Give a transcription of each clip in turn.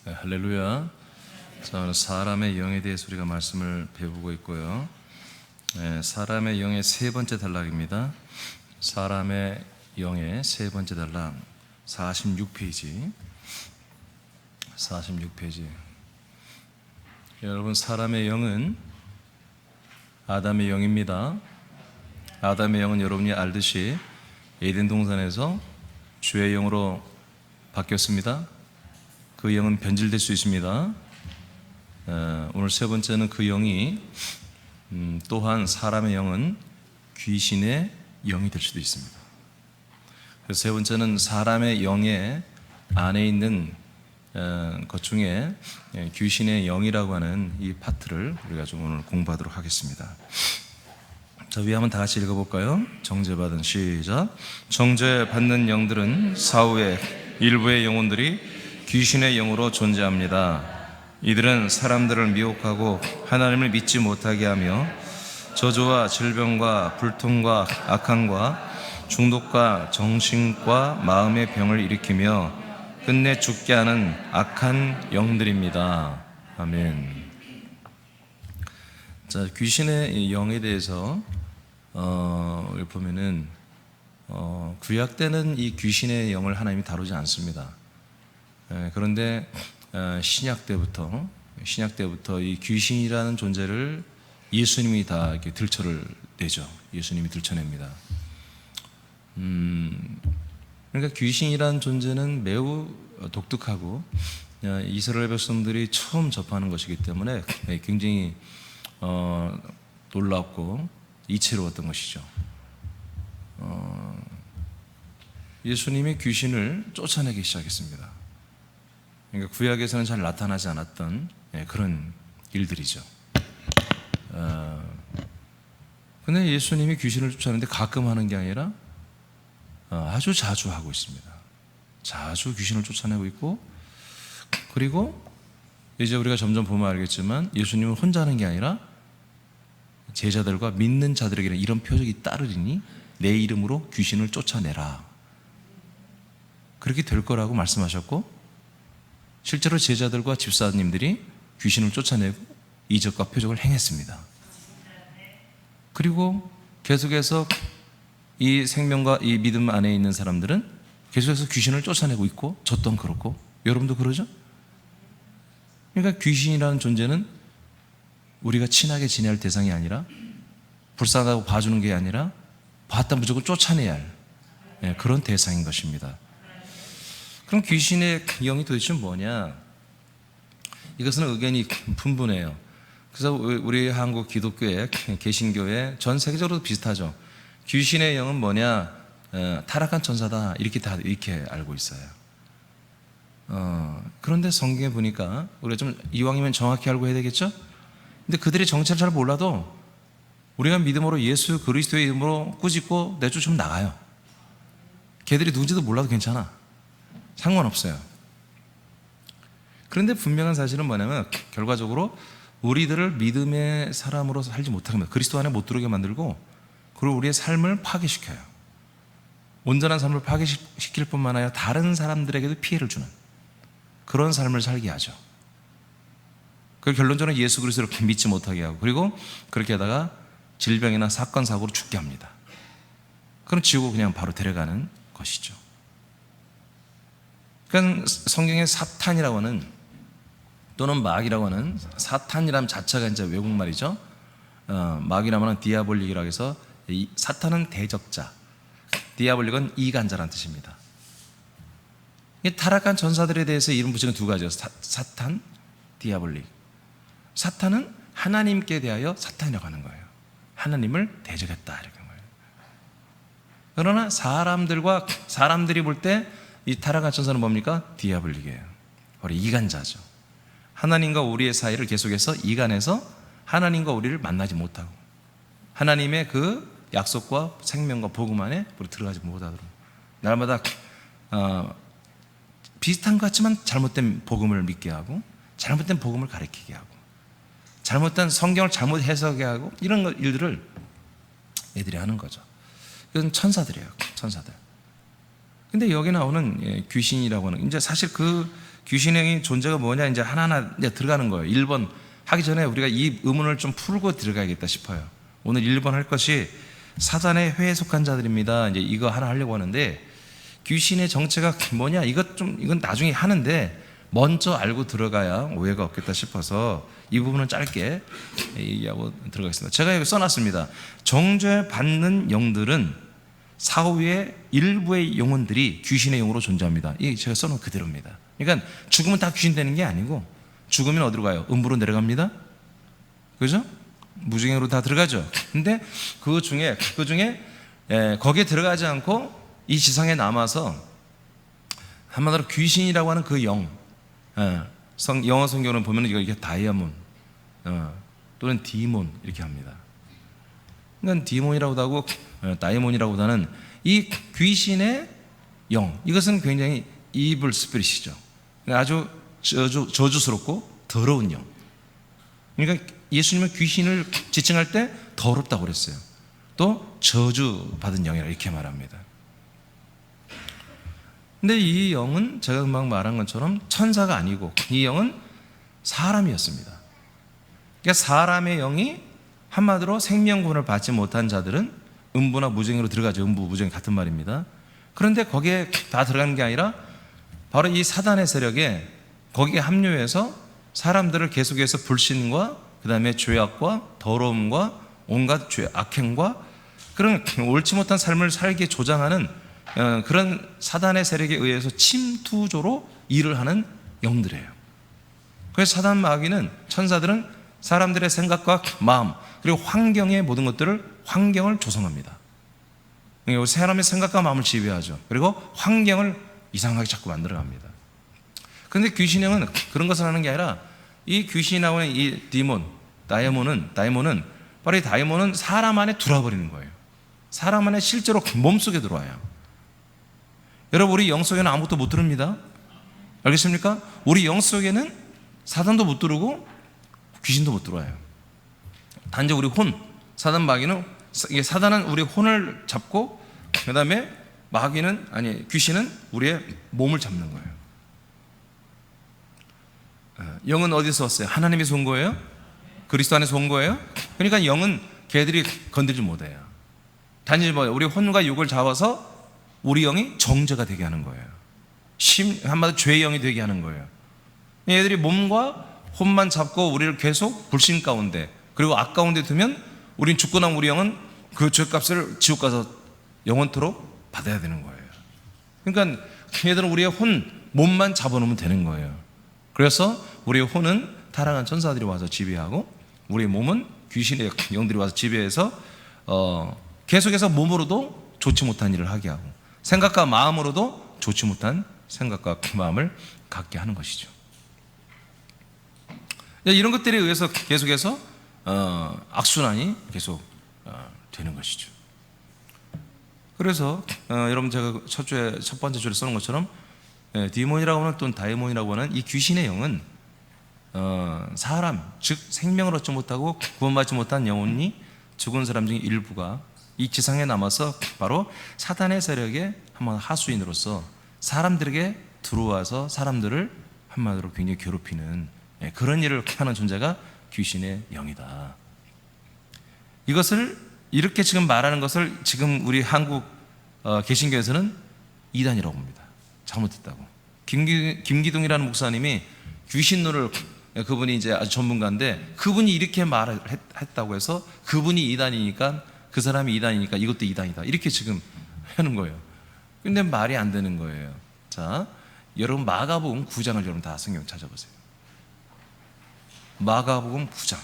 네, 할렐루야. 자, 오늘 사람의 영에 대해서 우리가 말씀을 배우고 있고요. 사람의 영의 세 번째 단락입니다. 사람의 영의 세 번째 단락 46페이지. 46페이지. 여러분, 사람의 영은 아담의 영입니다. 아담의 영은 여러분이 알듯이 에덴 동산에서 주의 영으로 바뀌었습니다. 그 영은 변질될 수 있습니다. 오늘 세 번째는 그 영이 또한 사람의 영은 귀신의 영이 될 수도 있습니다. 그래서 세 번째는 사람의 영의 안에 있는 것 중에 귀신의 영이라고 하는 이 파트를 우리가 좀 오늘 공부하도록 하겠습니다. 자, 위에 한번 다 같이 읽어볼까요? 정죄받은 시작. 정죄받는 영들은 사후에 일부의 영혼들이 귀신의 영으로 존재합니다. 이들은 사람들을 미혹하고 하나님을 믿지 못하게 하며 저주와 질병과 불통과 악함과 중독과 정신과 마음의 병을 일으키며 끝내 죽게 하는 악한 영들입니다. 아멘. 자, 귀신의 영에 대해서 보면은 구약 때는 이 귀신의 영을 하나님이 다루지 않습니다. 그런데 신약 때부터 이 귀신이라는 존재를 예수님이 다 이렇게 들춰를 내죠. 예수님이 들춰냅니다. 그러니까 귀신이라는 존재는 매우 독특하고 이스라엘 백성들이 처음 접하는 것이기 때문에 굉장히 놀랍고 이채로웠던 것이죠. 예수님이 귀신을 쫓아내기 시작했습니다. 그러니까 구약에서는 잘 나타나지 않았던 그런 일들이죠. 근데 예수님이 귀신을 쫓아내는데 가끔 하는 게 아니라 아주 자주 하고 있습니다. 자주 귀신을 쫓아내고 있고, 그리고 이제 우리가 점점 보면 알겠지만 예수님은 혼자 하는 게 아니라 제자들과 믿는 자들에게는 이런 표적이 따르리니 내 이름으로 귀신을 쫓아내라, 그렇게 될 거라고 말씀하셨고, 실제로 제자들과 집사님들이 귀신을 쫓아내고 이적과 표적을 행했습니다. 그리고 계속해서 이 생명과 이 믿음 안에 있는 사람들은 계속해서 귀신을 쫓아내고 있고, 저 또한 그렇고, 여러분도 그러죠? 그러니까 귀신이라는 존재는 우리가 친하게 지내야 할 대상이 아니라, 불쌍하다고 봐주는 게 아니라 봤다 무조건 쫓아내야 할 그런 대상인 것입니다. 그럼 귀신의 영이 도대체 뭐냐? 이것은 의견이 분분해요. 그래서 우리 한국 기독교회, 개신교회, 전 세계적으로 비슷하죠. 귀신의 영은 뭐냐? 타락한 천사다, 이렇게 다 이렇게 알고 있어요. 그런데 성경에 보니까 우리가 좀 이왕이면 정확히 알고 해야 되겠죠? 근데 그들의 정체를 잘 몰라도 우리가 믿음으로 예수 그리스도의 이름으로 꾸짖고 내쫓으면 나가요. 걔들이 누군지도 몰라도 괜찮아. 상관없어요. 그런데 분명한 사실은 뭐냐면 결과적으로 우리들을 믿음의 사람으로 살지 못하게 합니다. 그리스도 안에 못 들어오게 만들고, 그리고 우리의 삶을 파괴시켜요. 온전한 삶을 파괴시킬 뿐만 아니라 다른 사람들에게도 피해를 주는 그런 삶을 살게 하죠. 그 결론적으로 예수 그리스도를 믿지 못하게 하고, 그리고 그렇게 하다가 질병이나 사건 사고로 죽게 합니다. 그럼 지옥으로 그냥 바로 데려가는 것이죠. 그러니까 성경에 사탄이라고 하는, 또는 마귀라고 하는, 사탄이라는 자체가 이제 외국말이죠. 마귀라고 하는 디아볼릭이라고 해서, 사탄은 대적자, 디아볼릭은 이간자라는 뜻입니다. 타락한 전사들에 대해서 이름 붙이는 두 가지예요. 사탄, 디아볼릭. 사탄은 하나님께 대하여 사탄이라고 하는 거예요. 하나님을 대적했다, 이렇게 거예요. 그러나 사람들이 볼 때 이 타락한 천사는 뭡니까? 디아블릭이에요. 바로 이간자죠. 하나님과 우리의 사이를 계속해서 이간해서 하나님과 우리를 만나지 못하고, 하나님의 그 약속과 생명과 복음 안에 우리 들어가지 못하도록 날마다 비슷한 것 같지만 잘못된 복음을 믿게 하고, 잘못된 복음을 가르치게 하고, 잘못된 성경을 잘못 해석하게 하고, 이런 일들을 애들이 하는 거죠. 이건 천사들이에요. 천사들. 근데 여기 나오는 귀신이라고 하는, 이제 사실 그 귀신의 영이 존재가 뭐냐 이제 하나하나 이제 들어가는 거예요. 1번 하기 전에 우리가 이 의문을 좀 풀고 들어가야겠다 싶어요. 오늘 1번 할 것이 사단의 회에 속한 자들입니다. 이제 이거 하나 하려고 하는데, 귀신의 정체가 뭐냐 이건 나중에 하는데 먼저 알고 들어가야 오해가 없겠다 싶어서 이 부분은 짧게 얘기하고 들어가겠습니다. 제가 여기 써놨습니다. 정죄받는 영들은 사후에 일부의 영혼들이 귀신의 영으로 존재합니다. 이게 제가 써놓은 그대로입니다. 그러니까 죽으면 다 귀신 되는 게 아니고, 죽으면 어디로 가요? 음부로 내려갑니다. 그죠? 무중생으로 다 들어가죠. 근데 그 중에 거기에 들어가지 않고 이 지상에 남아서 한마디로 귀신이라고 하는 그 영, 영어 성경을 보면 이게 다이아몬 또는 디몬 이렇게 합니다. 그러니까 디몬이라고도 하고 다이몬이라고도 하는 이 귀신의 영, 이것은 굉장히 이블 스피릿이죠. 아주 저주스럽고 더러운 영. 그러니까 예수님은 귀신을 지칭할 때 더럽다고 그랬어요. 또 저주받은 영이라 이렇게 말합니다. 근데 이 영은 제가 금방 말한 것처럼 천사가 아니고 이 영은 사람이었습니다. 그러니까 사람의 영이 한마디로 생명구원을 받지 못한 자들은 음부나 무정으로 들어가죠. 음부, 무정 같은 말입니다. 그런데 거기에 다 들어가는 게 아니라 바로 이 사단의 세력에 거기에 합류해서 사람들을 계속해서 불신과 그 다음에 죄악과 더러움과 온갖 악행과 그런 옳지 못한 삶을 살게 조장하는 그런 사단의 세력에 의해서 침투조로 일을 하는 영들이에요. 그래서 사단 마귀는, 천사들은 사람들의 생각과 마음 그리고 환경의 모든 환경을 조성합니다. 사람의 생각과 마음을 지배하죠. 그리고 환경을 이상하게 자꾸 만들어갑니다. 그런데 귀신형은 그런 것을 하는 게 아니라, 이 귀신이 나오는 이 다이아몬은 바로 이 다이아몬은 사람 안에 들어와버리는 거예요. 사람 안에 실제로 몸속에 들어와요. 여러분, 우리 영 속에는 아무것도 못 들습니다. 알겠습니까? 우리 영 속에는 사단도 못 들어오고 귀신도 못 들어와요. 단지 우리 사단 마귀는, 사단은 우리 혼을 잡고 그 다음에 귀신은 우리의 몸을 잡는 거예요. 영은 어디서 왔어요? 하나님에서 온 거예요? 그리스도 안에서 온 거예요? 그러니까 영은 걔들이 건들지 못해요. 단지 우리 혼과 육을 잡아서 우리 영이 정죄가 되게 하는 거예요. 한마디로 죄의 영이 되게 하는 거예요. 얘들이 몸과 혼만 잡고 우리를 계속 불신 가운데 그리고 악 가운데 두면 우린 죽고 나면 우리 영은 그 죄값을 지옥 가서 영원토록 받아야 되는 거예요. 그러니까 얘들은 우리의 몸만 잡아놓으면 되는 거예요. 그래서 우리의 혼은 타락한 천사들이 와서 지배하고, 우리의 몸은 귀신의 영들이 와서 지배해서 계속해서 몸으로도 좋지 못한 일을 하게 하고, 생각과 마음으로도 좋지 못한 생각과 마음을 갖게 하는 것이죠. 이런 것들에 의해서 계속해서 악순환이 계속 되는 것이죠. 그래서 여러분, 제가 첫 번째 줄에 써놓은 것처럼 디몬이라고 하는 또는 다이몬이라고 하는 이 귀신의 영은 사람, 즉 생명을 얻지 못하고 구원받지 못한 영혼이 죽은 사람 중에 일부가 이 지상에 남아서 바로 사단의 세력의 한번 하수인으로서 사람들에게 들어와서 사람들을 한마디로 굉장히 괴롭히는 그런 일을 하는 존재가 귀신의 영이다. 이것을 이렇게 지금 말하는 것을 지금 우리 한국 개신교에서는 이단이라고 봅니다. 잘못했다고. 김기동이라는 목사님이 귀신론을, 그분이 이제 아주 전문가인데 그분이 이렇게 말을 했다고 해서 그분이 이단이니까, 그 사람이 이단이니까 이것도 이단이다, 이렇게 지금 하는 거예요. 근데 말이 안 되는 거예요. 자, 여러분 마가복음 9장을 여러분 다 성경 찾아보세요. 마가복음 9장.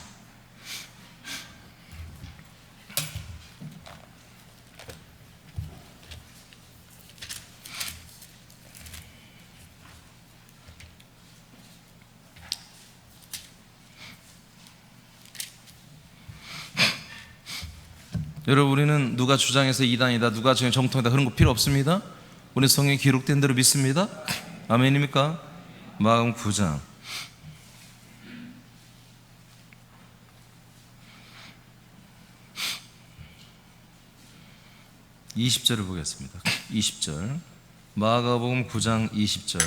여러분, 우리는 누가 주장해서 이단이다, 누가 정통이다 그런 거 필요 없습니다. 우리 성경에 기록된 대로 믿습니다. 아멘입니까? 마가복음 9장 20절을 보겠습니다. 20절, 마가복음 9장 20절.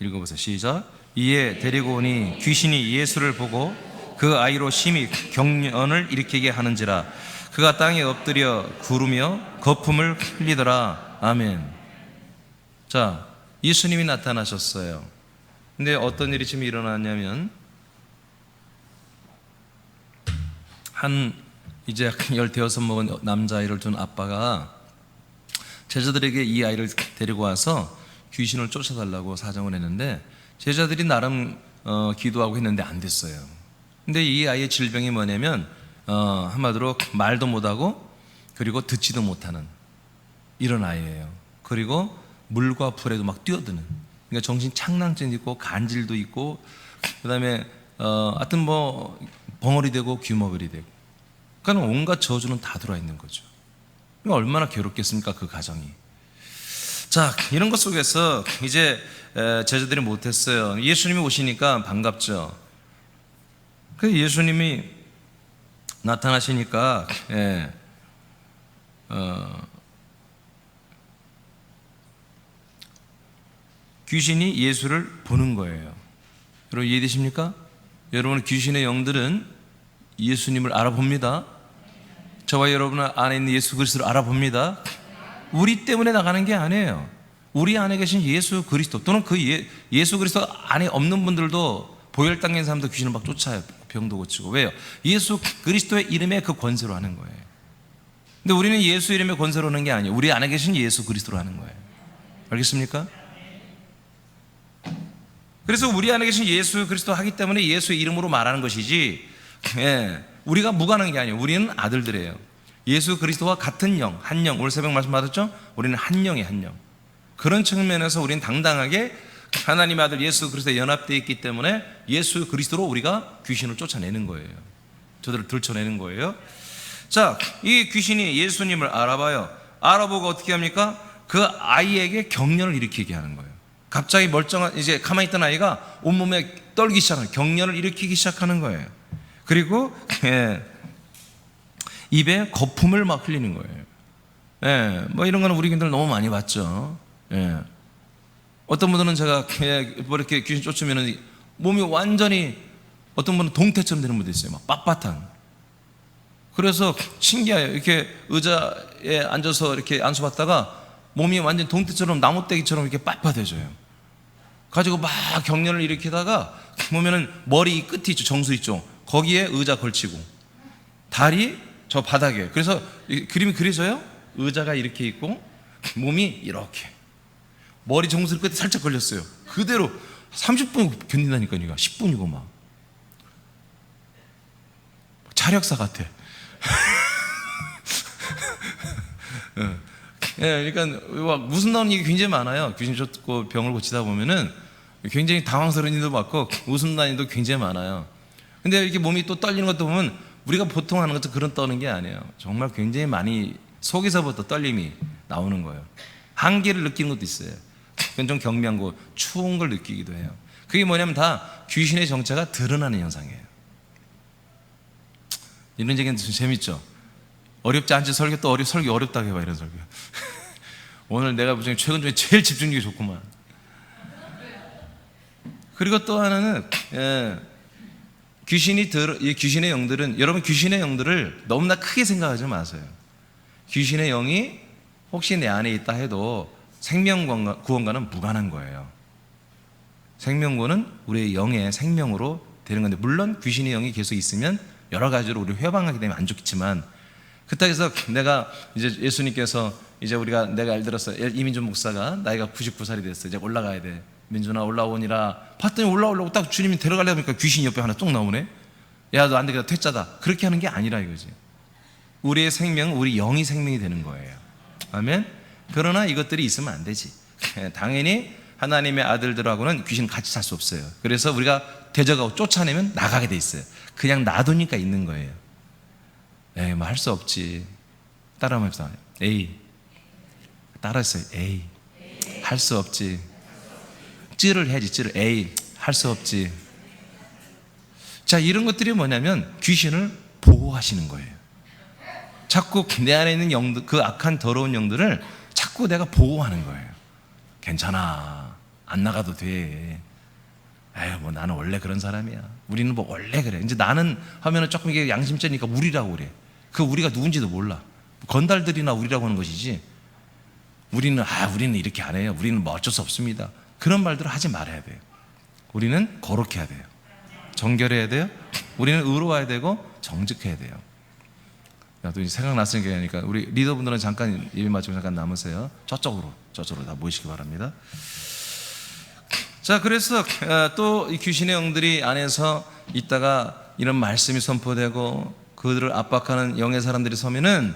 읽어보세요. 시작. 이에 데리고 오니 귀신이 예수를 보고 그 아이로 심히 경련을 일으키게 하는지라 그가 땅에 엎드려 구르며 거품을 흘리더라. 아멘. 자, 예수님이 나타나셨어요. 근데 어떤 일이 지금 일어났냐면 이제 15 먹은 남자아이를 둔 아빠가 제자들에게 이 아이를 데리고 와서 귀신을 쫓아달라고 사정을 했는데 제자들이 나름 기도하고 했는데 안 됐어요. 근데 이 아이의 질병이 뭐냐면 한마디로 말도 못하고 그리고 듣지도 못하는 이런 아이예요. 그리고 물과 불에도 막 뛰어드는, 그러니까 정신 착랑증도 있고 간질도 있고 그다음에 하여튼 뭐 벙어리 되고 귀머거리 되고, 그러니까 온갖 저주는 다 들어와 있는 거죠. 그러니까 얼마나 괴롭겠습니까, 그 가정이. 자, 이런 것 속에서 이제 제자들이 못했어요. 예수님이 오시니까 반갑죠. 그 예수님이 나타나시니까 귀신이 예수를 보는 거예요. 여러분 이해되십니까? 여러분 귀신의 영들은 예수님을 알아봅니다. 저와 여러분 안에 있는 예수 그리스도를 알아봅니다. 우리 때문에 나가는 게 아니에요. 우리 안에 계신 예수 그리스도 또는 그 예수 그리스도 안에 없는 분들도 보혈당인 사람도 귀신을 막 쫓아요. 병도 고치고. 왜요? 예수 그리스도의 이름에 그 권세로 하는 거예요. 근데 우리는 예수 이름의 권세로 하는 게 아니에요. 우리 안에 계신 예수 그리스도로 하는 거예요. 알겠습니까? 그래서 우리 안에 계신 예수 그리스도 하기 때문에 예수의 이름으로 말하는 것이지, 우리가 무관한 게 아니에요. 우리는 아들들이에요. 예수 그리스도와 같은 영, 한 영. 오늘 새벽 말씀 받았죠? 우리는 한 영이에요, 한 영. 그런 측면에서 우리는 당당하게 하나님의 아들 예수 그리스도에 연합되어 있기 때문에 예수 그리스도로 우리가 귀신을 쫓아내는 거예요. 저들을 들춰내는 거예요. 자, 이 귀신이 예수님을 알아봐요. 알아보고 어떻게 합니까? 그 아이에게 경련을 일으키게 하는 거예요. 갑자기 멀쩡한, 이제 가만히 있던 아이가 온몸에 떨기 시작하는, 경련을 일으키기 시작하는 거예요. 그리고 입에 거품을 막 흘리는 거예요. 뭐 이런 거는 우리 교인들 너무 많이 봤죠. 어떤 분들은 제가 뭐 이렇게 귀신 쫓으면 몸이 완전히, 어떤 분은 동태처럼 되는 분도 있어요. 막 빳빳한. 그래서 신기해요. 이렇게 의자에 앉아서 이렇게 안수받다가 몸이 완전 동태처럼 나무떼기처럼 이렇게 빳빳해져요. 가지고 막 경련을 일으키다가 보면은 머리 끝이 있죠. 정수 있죠. 거기에 의자 걸치고 다리 저 바닥에. 그래서 그림이 그려져요. 의자가 이렇게 있고 몸이 이렇게, 머리 정수 끝에 살짝 걸렸어요. 그대로 30분 견딘다니까요. 10분이고 막 자력사 같아. 그러니까 웃음 나오는 얘기 굉장히 많아요. 귀신 쫓고 병을 고치다 보면은 굉장히 당황스러운 일도 많고 웃음 나는 일도 굉장히 많아요. 근데 이렇게 몸이 또 떨리는 것도 보면 우리가 보통 하는 것도 그런 떠는 게 아니에요. 정말 굉장히 많이 속에서부터 떨림이 나오는 거예요. 한계를 느끼는 것도 있어요. 그건 좀 경미한 거, 추운 걸 느끼기도 해요. 그게 뭐냐면 다 귀신의 정체가 드러나는 현상이에요. 이런 얘기는 좀 재밌죠. 어렵지 않지 설교, 또 설교 어렵다고 해봐, 이런 설교. 오늘 내가 무슨 최근 중에 제일 집중력이 좋구만. 그리고 또 하나는 귀신의 영들은, 여러분 귀신의 영들을 너무나 크게 생각하지 마세요. 귀신의 영이 혹시 내 안에 있다 해도 생명구원과는 무관한 거예요. 생명구원은 우리의 영의 생명으로 되는 건데, 물론 귀신의 영이 계속 있으면 여러 가지로 우리 회방하게 되면 안 좋겠지만, 그때에서 내가 이제 예수님께서 이제 내가 예를 들어서 이민준 목사가 나이가 99살이 됐어. 이제 올라가야 돼. 민준아 올라오니라. 봤더니 올라오려고 딱 주님이 데려가려고 하니까 귀신이 옆에 하나 뚝 나오네. 야, 너 안 되겠다, 퇴짜다. 그렇게 하는 게 아니라 이거지. 우리의 생명은 우리 영이 생명이 되는 거예요. 아멘. 그러나 이것들이 있으면 안 되지. 당연히 하나님의 아들들하고는 귀신 같이 살 수 없어요. 그래서 우리가 대적하고 쫓아내면 나가게 돼 있어요. 그냥 놔두니까 있는 거예요. 뭐 할 수 없지. 따라하면 합시다. 에이. 따라했어요. 에이. 할 수 없지. 찌를 해야지, 찌를. 에이. 할 수 없지. 자, 이런 것들이 뭐냐면 귀신을 보호하시는 거예요. 자꾸 내 안에 있는 영들, 그 악한 더러운 영들을 자꾸 내가 보호하는 거예요. 괜찮아. 안 나가도 돼. 아유, 뭐 나는 원래 그런 사람이야. 우리는 뭐 원래 그래. 이제 나는 하면은 조금 이게 양심죄니까 우리라고 그래. 그 우리가 누군지도 몰라. 건달들이나 우리라고 하는 것이지. 우리는 이렇게 안 해요. 우리는 뭐 어쩔 수 없습니다. 그런 말들을 하지 말아야 돼요. 우리는 거룩해야 돼요. 정결해야 돼요. 우리는 의로워야 되고 정직해야 돼요. 또 이제 생각났으니까 하니까 우리 리더분들은 잠깐 예배 마치고 잠깐 남으세요. 저쪽으로 다 모이시기 바랍니다. 자, 그래서 또 이 귀신의 영들이 안에서 있다가 이런 말씀이 선포되고 그들을 압박하는 영의 사람들이 서면은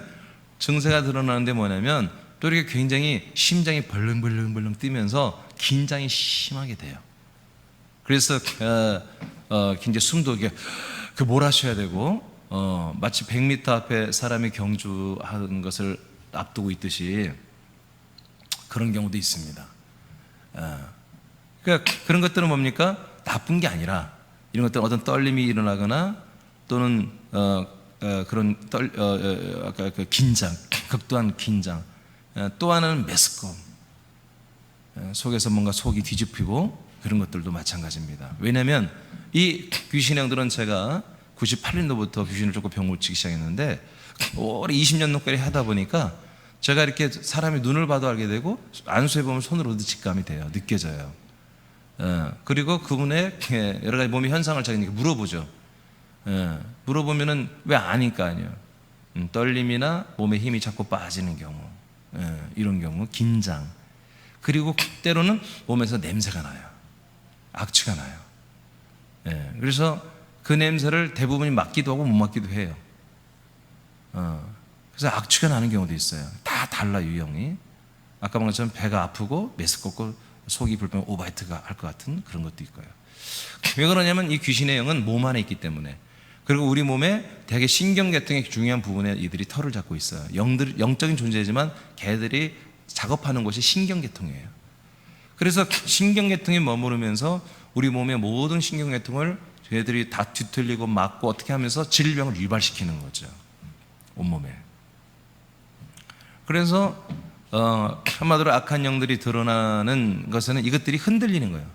증세가 드러나는데 뭐냐면 또 이렇게 굉장히 심장이 벌렁벌렁 뛰면서 긴장이 심하게 돼요. 그래서 굉장히 숨도 이게 몰아쉬어야 되고 마치 100m 앞에 사람이 경주하는 것을 앞두고 있듯이 그런 경우도 있습니다. 그러니까 그런 것들은 뭡니까? 나쁜 게 아니라 이런 것들은 어떤 떨림이 일어나거나 또는 그런 아까 그 긴장, 극도한 긴장, 또 하나는 메스꺼움, 속에서 뭔가 속이 뒤집히고 그런 것들도 마찬가지입니다. 왜냐하면 이 귀신의 영들은 제가 98년도부터 귀신을 쫓고 병을 치기 시작했는데 오래 20년 넘게 하다 보니까 제가 이렇게 사람이 눈을 봐도 알게 되고 안수해 보면 손으로도 직감이 돼요. 느껴져요. 그리고 그분의 여러 가지 몸의 현상을 제가 물어보죠. 물어보면은 왜 아니까 아니요. 떨림이나 몸에 힘이 자꾸 빠지는 경우, 이런 경우, 긴장, 그리고 때로는 몸에서 냄새가 나요. 악취가 나요. 그래서 그 냄새를 대부분이 맡기도 하고 못 맡기도 해요. 그래서 악취가 나는 경우도 있어요. 다 달라 유형이. 아까 말한 것처럼 배가 아프고 메스껍고 속이 불편하고 오바이트가 할 것 같은 그런 것도 있고요. 왜 그러냐면 이 귀신의 영은 몸 안에 있기 때문에, 그리고 우리 몸에 되게 신경계통의 중요한 부분에 이들이 털을 잡고 있어요. 영적인 존재지만 걔들이 작업하는 곳이 신경계통이에요. 그래서 신경계통에 머무르면서 우리 몸의 모든 신경계통을 걔들이 다 뒤틀리고 막고 어떻게 하면서 질병을 유발시키는 거죠. 온몸에. 그래서 한마디로 악한 영들이 드러나는 것에는 이것들이 흔들리는 거예요.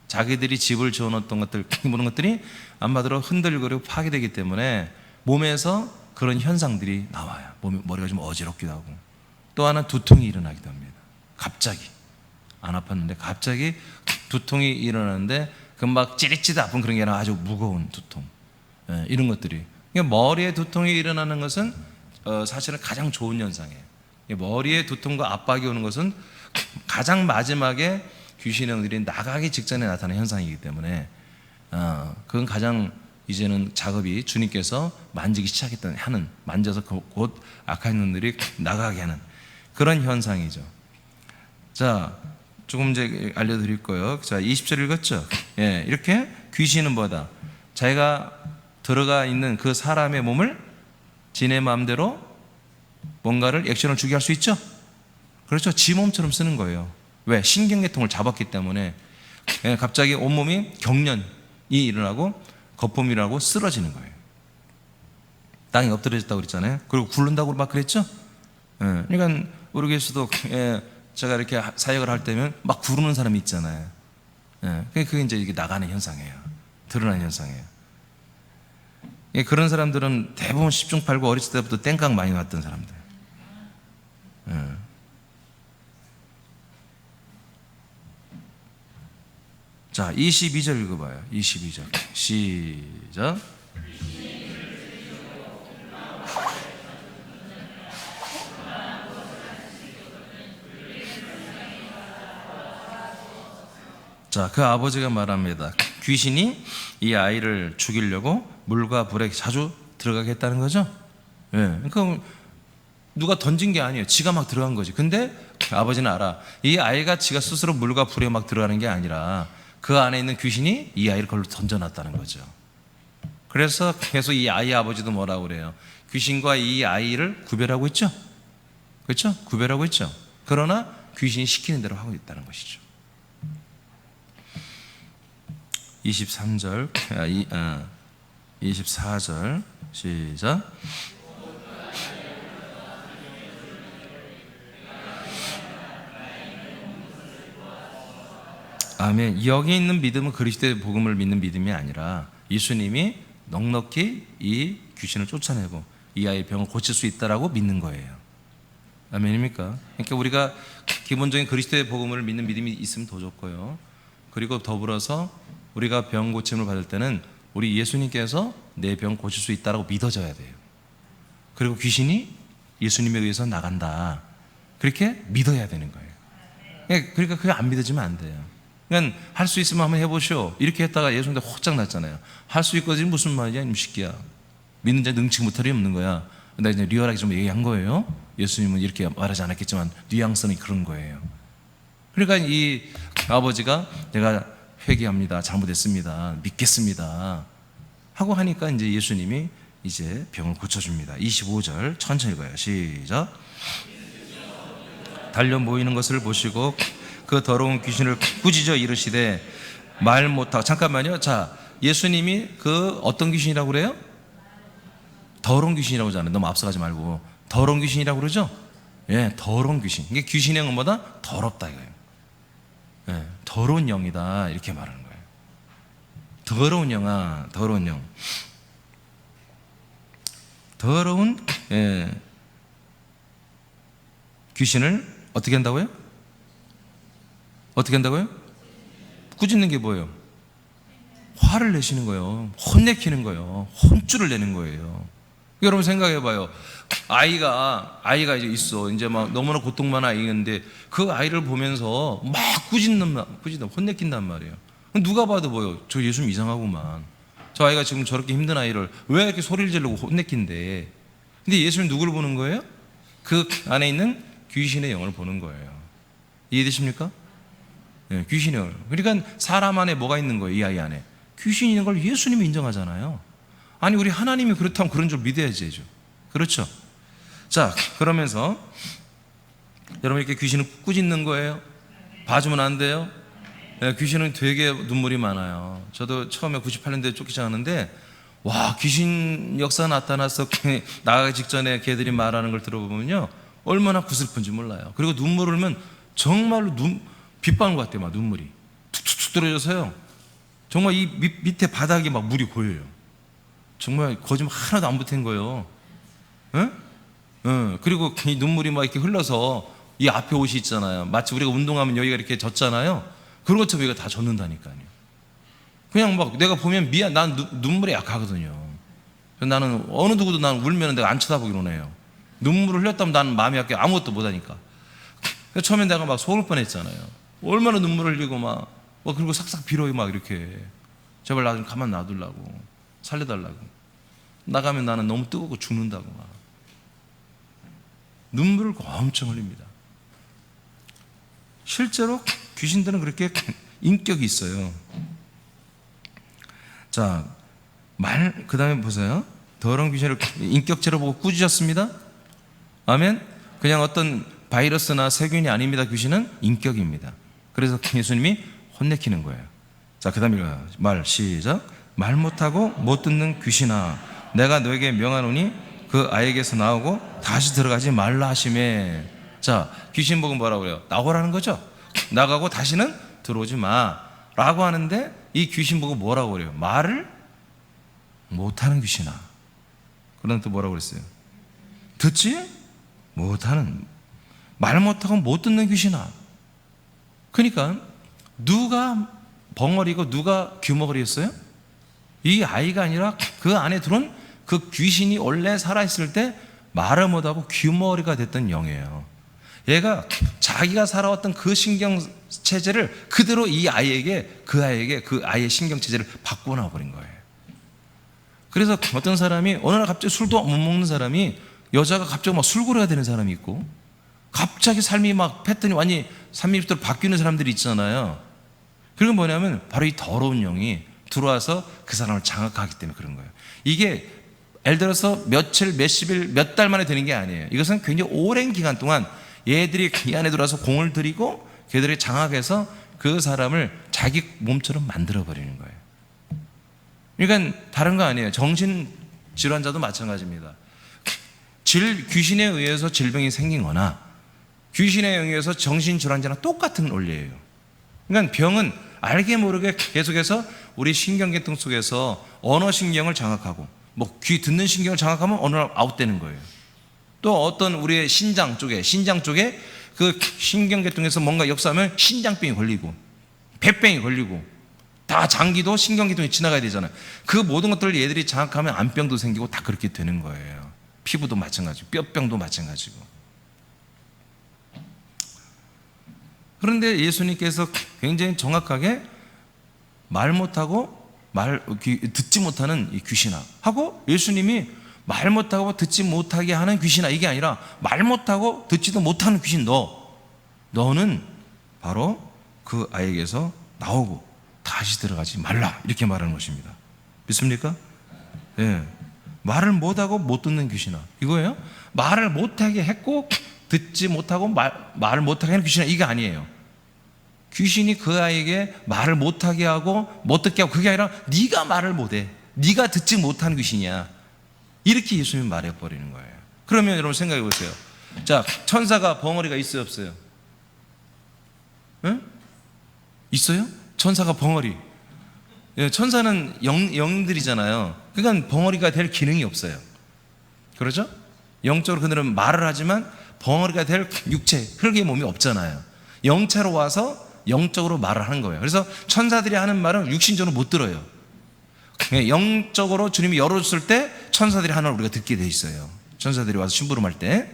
자기들이 집을 지어놓았던 것들, 모든 것들이 한마디로 흔들거리고 파괴되기 때문에 몸에서 그런 현상들이 나와요. 머리가 좀 어지럽기도 하고, 또 하나 두통이 일어나기도 합니다. 갑자기 안 아팠는데 갑자기 두통이 일어나는데 그 막 찌릿찌릿 아픈 그런 게 아니라 아주 무거운 두통, 이런 것들이. 그러니까 머리에 두통이 일어나는 것은 사실은 가장 좋은 현상이에요. 머리에 두통과 압박이 오는 것은 가장 마지막에 귀신의 영들이 나가기 직전에 나타나는 현상이기 때문에 그건 가장 이제는 작업이 주님께서 만지기 시작했던 하는, 만져서 곧 악한 영들이 나가게 하는 그런 현상이죠. 자, 조금 이제 알려드릴 거예요. 자, 20절 읽었죠? 예, 이렇게 귀신은 뭐다? 자기가 들어가 있는 그 사람의 몸을 지네 마음대로 뭔가를 액션을 주게 할 수 있죠? 그렇죠. 지 몸처럼 쓰는 거예요. 왜? 신경계통을 잡았기 때문에. 갑자기 온몸이 경련이 일어나고 거품이 일어나고 쓰러지는 거예요. 땅에 엎드려졌다고 그랬잖아요. 그리고 굴른다고 막 그랬죠? 그러니까 우리 교회에서도 제가 이렇게 사역을 할 때면 막 구르는 사람이 있잖아요. 그게 이제 이게 나가는 현상이에요. 드러나는 현상이에요. 그런 사람들은 대부분 10중 8구 어렸을 때부터 땡깡 많이 왔던 사람들. 자, 22절 읽어봐요. 22절 시작. 자, 그 아버지가 말합니다. 귀신이 이 아이를 죽이려고 물과 불에 자주 들어가게 했다는 거죠. 그러니까 누가 던진 게 아니에요. 지가 막 들어간 거지. 근데 아버지는 알아. 이 아이가 지가 스스로 물과 불에 막 들어가는 게 아니라 그 안에 있는 귀신이 이 아이를 걸로 던져놨다는 거죠. 그래서 계속 이 아이 아버지도 뭐라고 그래요? 귀신과 이 아이를 구별하고 있죠. 그렇죠? 구별하고 있죠. 그러나 귀신이 시키는 대로 하고 있다는 것이죠. 23절, 24절 시작. 아멘. 여기 있는 믿음은 그리스도의 복음을 믿는 믿음이 아니라 예수님이 넉넉히 이 귀신을 쫓아내고 이 아이의 병을 고칠 수 있다라고 믿는 거예요. 아멘입니까? 그러니까 우리가 기본적인 그리스도의 복음을 믿는 믿음이 있으면 더 좋고요. 그리고 더불어서 우리가 병 고침을 받을 때는 우리 예수님께서 내 병 고칠 수 있다라고 믿어져야 돼요. 그리고 귀신이 예수님에 의해서 나간다, 그렇게 믿어야 되는 거예요. 그러니까 그게 안 믿어지면 안 돼요. 그러니까 할 수 있으면 한번 해보시오, 이렇게 했다가 예수님한테 호짝 났잖아요. 할 수 있거든 무슨 말이야 이 새끼야. 믿는 자 능치 못할이 없는 거야. 나 이제 리얼하게 좀 얘기한 거예요. 예수님은 이렇게 말하지 않았겠지만 뉘앙스는 그런 거예요. 그러니까 이 아버지가 내가 회개합니다, 잘못했습니다, 믿겠습니다 하고 하니까 이제 예수님이 이제 병을 고쳐줍니다. 25절 천천히 읽어요. 시작. 달려 모이는 것을 보시고 그 더러운 귀신을 꾸짖어 이르시되 말 못하고. 잠깐만요. 자, 예수님이 그 어떤 귀신이라고 그래요? 더러운 귀신이라고 하잖아요. 너무 앞서가지 말고. 더러운 귀신이라고 그러죠? 예, 더러운 귀신. 이게 귀신의 영어보다 더럽다 이거예요. 예, 더러운 영이다 이렇게 말하는 거예요. 더러운 영아, 더러운 영. 더러운 귀신을 어떻게 한다고요? 어떻게 한다고요? 꾸짖는 게 뭐예요? 화를 내시는 거예요. 혼내키는 거예요. 혼쭐을 내는 거예요. 여러분 생각해봐요. 아이가 이제 있어. 이제 막 너무나 고통만 아이인데 그 아이를 보면서 막 꾸짖는 혼내킨단 말이에요. 누가 봐도 뭐요? 저 예수님 이상하구만. 저 아이가 지금 저렇게 힘든 아이를 왜 이렇게 소리를 지르고 혼내킨대? 근데 예수님 누구를 보는 거예요? 그 안에 있는 귀신의 영을 보는 거예요. 이해되십니까? 네, 귀신의 영. 그러니까 사람 안에 뭐가 있는 거예요? 이 아이 안에 귀신이 있는 걸 예수님이 인정하잖아요. 아니 우리 하나님이 그렇다면 그런 줄 믿어야지. 그렇죠? 자, 그러면서 여러분 이렇게 귀신을 꾸짖는 거예요. 봐주면 안 돼요. 네, 귀신은 되게 눈물이 많아요. 저도 처음에 98년도에 쫓기시작하는데 와, 귀신 역사 나타나서 나가기 직전에 걔들이 말하는 걸 들어보면요 얼마나 구슬픈지 몰라요. 그리고 눈물 흘면 정말로 빗방울 같아요. 막 눈물이 툭툭툭 떨어져서요 정말 이 밑에 바닥에 막 물이 고여요. 정말 거짓말 하나도 안 붙은 거예요. 그리고 이 눈물이 막 이렇게 흘러서 이 앞에 옷이 있잖아요. 마치 우리가 운동하면 여기가 이렇게 젖잖아요. 그런 것처럼 여기가 다 젖는다니까요. 그냥 막 내가 보면 난 눈물에 약하거든요. 나는 어느 누구도 난 울면 내가 안 쳐다보기로 해요. 눈물을 흘렸다면 나는 마음이 약해 아무것도 못하니까. 처음엔 내가 막 속을 뻔했잖아요. 얼마나 눈물을 흘리고 막 그리고 싹싹 빌어요. 막 이렇게 제발 나 좀 가만 놔두려고, 살려달라고. 나가면 나는 너무 뜨겁고 죽는다고 막 눈물을 엄청 흘립니다. 실제로 귀신들은 그렇게 인격이 있어요. 자, 그 다음에 보세요. 더러운 귀신을 인격체로 보고 꾸짖었습니다. 아멘. 그냥 어떤 바이러스나 세균이 아닙니다. 귀신은 인격입니다. 그래서 예수님이 혼내키는 거예요. 자, 그 다음에 말 시작. 말 못하고 못 듣는 귀신아, 내가 너에게 명하노니 그 아이에게서 나오고 다시 들어가지 말라 하시매. 자, 귀신 보고 뭐라고 그래요? 나오라는 거죠. 나가고 다시는 들어오지 마 라고 하는데 이 귀신 보고 뭐라고 그래요? 말을 못하는 귀신아. 그런데 또 뭐라고 그랬어요? 듣지 못하는, 말 못하고 못 듣는 귀신아. 그러니까 누가 벙어리고 누가 규머거리였어요? 이 아이가 아니라 그 안에 들어온 그 귀신이 원래 살아있을 때 말을 못하고 규머리가 됐던 영이에요. 얘가 자기가 살아왔던 그 신경체제를 그대로 이 아이에게, 그 아이의 신경체제를 바꿔놔 버린 거예요. 그래서 어떤 사람이 어느 날 갑자기 술도 못 먹는 사람이, 여자가 갑자기 막 술고래가 되는 사람이 있고, 갑자기 삶이 막 패턴이 완전히 360도로 바뀌는 사람들이 있잖아요. 그건 뭐냐면 바로 이 더러운 영이 들어와서 그 사람을 장악하기 때문에 그런 거예요. 이게 예를 들어서 며칠, 몇십일, 몇 달 만에 되는 게 아니에요. 이것은 굉장히 오랜 기간 동안 얘들이 이 안에 들어와서 공을 들이고 걔들이 장악해서 그 사람을 자기 몸처럼 만들어버리는 거예요. 그러니까 다른 거 아니에요. 정신질환자도 마찬가지입니다. 귀신에 의해서 질병이 생긴 거나 귀신에 의해서 정신질환자나 똑같은 원리예요. 그러니까 병은 알게 모르게 계속해서 우리 신경계통 속에서 언어신경을 장악하고 귀 듣는 신경을 장악하면 어느 날 아웃되는 거예요. 또 어떤 우리의 신장 쪽에 그 신경계통에서 뭔가 역사하면 신장병이 걸리고 폐병이 걸리고 다 장기도 신경계통이 지나가야 되잖아요. 그 모든 것들을 얘들이 장악하면 암병도 생기고 다 그렇게 되는 거예요. 피부도 마찬가지고 뼈병도 마찬가지고. 그런데 예수님께서 굉장히 정확하게 말 못하고 듣지 못하는 이 귀신아 하고, 예수님이 말 못하고 듣지 못하게 하는 귀신아 이게 아니라 말 못하고 듣지도 못하는 귀신 너는 바로 그 아이에게서 나오고 다시 들어가지 말라 이렇게 말하는 것입니다. 믿습니까? 예. 말을 못하고 못 듣는 귀신아 이거예요. 말을 못하게 했고 듣지 못하고 말을 못하게 하는 귀신아 이게 아니에요. 귀신이 그 아이에게 말을 못하게 하고 못 듣게 하고 그게 아니라 네가 말을 못해, 네가 듣지 못한 귀신이야 이렇게 예수님이 말해버리는 거예요. 그러면 여러분 생각해 보세요. 자, 천사가 벙어리가 있어요 없어요? 응? 있어요? 천사가 벙어리. 천사는 영들이잖아요. 그러니까 벙어리가 될 기능이 없어요. 그렇죠? 영적으로 그들은 말을 하지만 벙어리가 될 육체, 흙의 몸이 없잖아요. 영체로 와서 영적으로 말을 하는 거예요. 그래서 천사들이 하는 말은 육신적으로 못 들어요. 영적으로 주님이 열어줬을 때 천사들이 하는 걸 우리가 듣게 돼 있어요. 천사들이 와서 심부름할 때.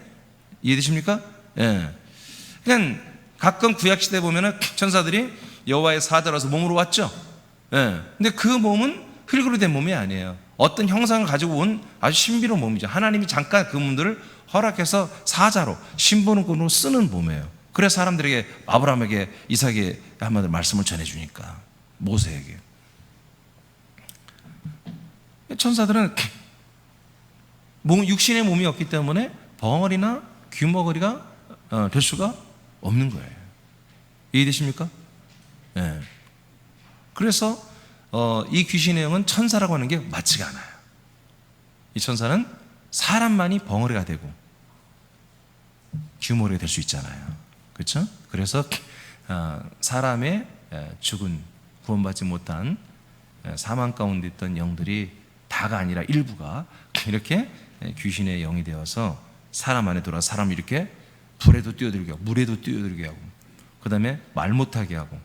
이해되십니까? 예. 그러니까 가끔 구약시대에 보면은 천사들이 여호와의 사자라서 몸으로 왔죠. 예. 근데 그 몸은 흙으로 된 몸이 아니에요. 어떤 형상을 가지고 온 아주 신비로운 몸이죠. 하나님이 잠깐 그 몸들을 허락해서 사자로 심부름꾼으로 쓰는 몸이에요. 그래서 사람들에게 아브라함에게 이삭에게 한마디로 말씀을 전해주니까 모세에게. 천사들은 육신의 몸이 없기 때문에 벙어리나 귀머거리가 될 수가 없는 거예요. 이해되십니까? 네. 그래서 이 귀신의 영은 천사라고 하는 게 맞지가 않아요. 이 천사는 사람만이 벙어리가 되고 귀머거리가 될 수 있잖아요. 그렇죠? 그래서 사람의 죽은 구원받지 못한 사망 가운데 있던 영들이 다가 아니라 일부가 이렇게 귀신의 영이 되어서 사람 안에 들어와 사람 이렇게 불에도 뛰어들게 하고 물에도 뛰어들게 하고 그 다음에 말 못하게 하고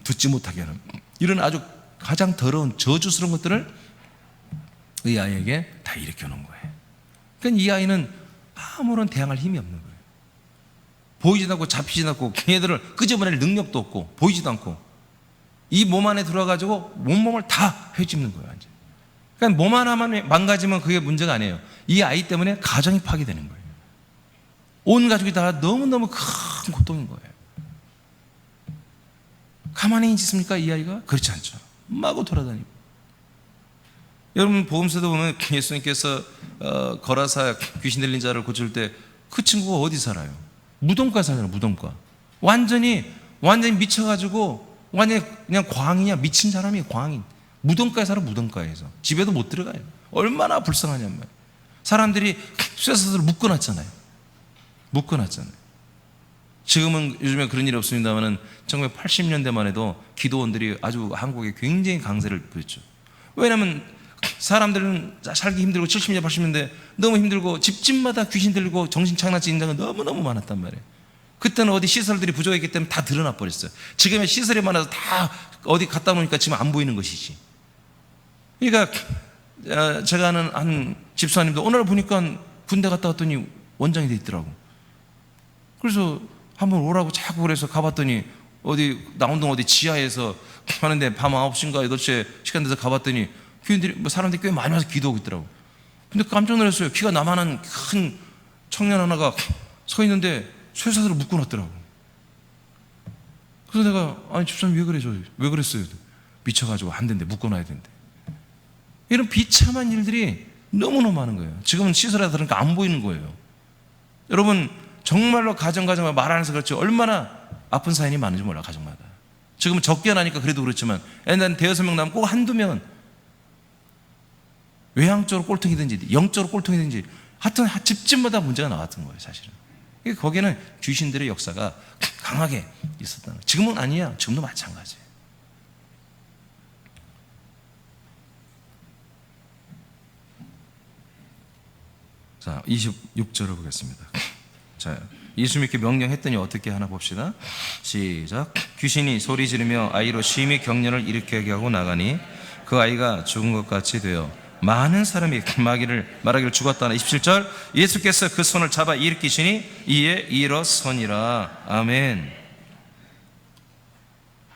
듣지 못하게 하는 이런 아주 가장 더러운 저주스러운 것들을 이 아이에게 다 일으켜 놓은 거예요. 그러니까 이 아이는 아무런 대항할 힘이 없는 거예요. 보이지도 않고 잡히지도 않고 걔네들을 끄집어낼 능력도 없고 보이지도 않고 이 몸 안에 들어가가지고 온몸을 다 헤집는 거예요. 완전. 그러니까 몸 하나만 망가지면 그게 문제가 아니에요. 이 아이 때문에 가정이 파괴되는 거예요. 온 가족이 다 너무너무 큰 고통인 거예요. 가만히 있습니까 이 아이가? 그렇지 않죠. 마구 돌아다니고. 여러분 복음서도 보면 예수님께서 거라사 귀신 들린 자를 고칠 때 그 친구가 어디 살아요? 무덤가에 살잖아요. 무덤가. 완전히 미쳐가지고 완전히 그냥 광이냐 미친 사람이 광인. 무덤가에 살아. 무덤가에서 집에도 못 들어가요. 얼마나 불쌍하냔 말이에요. 사람들이 쇠사슬을 묶어놨잖아요. 지금은 요즘에 그런 일이 없습니다만은 1980년대만 해도 기도원들이 아주 한국에 굉장히 강세를 부렸죠. 왜냐하면 사람들은 살기 힘들고 70년대 80년대 너무 힘들고 집집마다 귀신 들고 정신착란증 인자가 너무너무 많았단 말이에요. 그때는 어디 시설들이 부족했기 때문에 다 드러나 버렸어요. 지금의 시설이 많아서 다 어디 갖다 놓으니까 지금 안 보이는 것이지. 그러니까 제가 아는 한 집사님도 오늘 보니까 군대 갔다 왔더니 원장이 돼 있더라고. 그래서 한번 오라고 자꾸 그래서 가봤더니 어디 나운동 어디 지하에서 하는데 밤 9시인가 8시에 시간 돼서 가봤더니 교인들이 사람들이 꽤 많이 와서 기도하고 있더라고. 근데 깜짝 놀랐어요. 키가 나만한 큰 청년 하나가 서 있는데 쇠사슬을 묶어놨더라고. 그래서 내가 아니 집사님 왜 그랬어요? 미쳐가지고 안 된대. 묶어놔야 된대. 이런 비참한 일들이 너무너무 많은 거예요. 지금은 시설에 들으니까 안 보이는 거예요. 여러분 정말로 가정마다 말 안 해서 그렇지 얼마나 아픈 사연이 많은지 몰라. 가정마다. 지금은 적게 나니까 그래도 그렇지만 옛날엔 대여섯 명 나면 꼭 한두 명은 외향적으로 꼴통이든지 영적으로 꼴통이든지 하여튼 집집마다 문제가 나왔던 거예요. 사실은. 거기는 귀신들의 역사가 강하게 있었다는 거예요. 지금은 아니야. 지금도 마찬가지예요. 자, 26절을 보겠습니다. 자, 예수 믿게 명령했더니 어떻게 하나 봅시다. 시작. 귀신이 소리 지르며 아이로 심히 경련을 일으키게 하고 나가니 그 아이가 죽은 것 같이 되어 많은 사람이 말하기를 죽었다나. 27절. 예수께서 그 손을 잡아 일으키시니 이에 일어서니라. 아멘.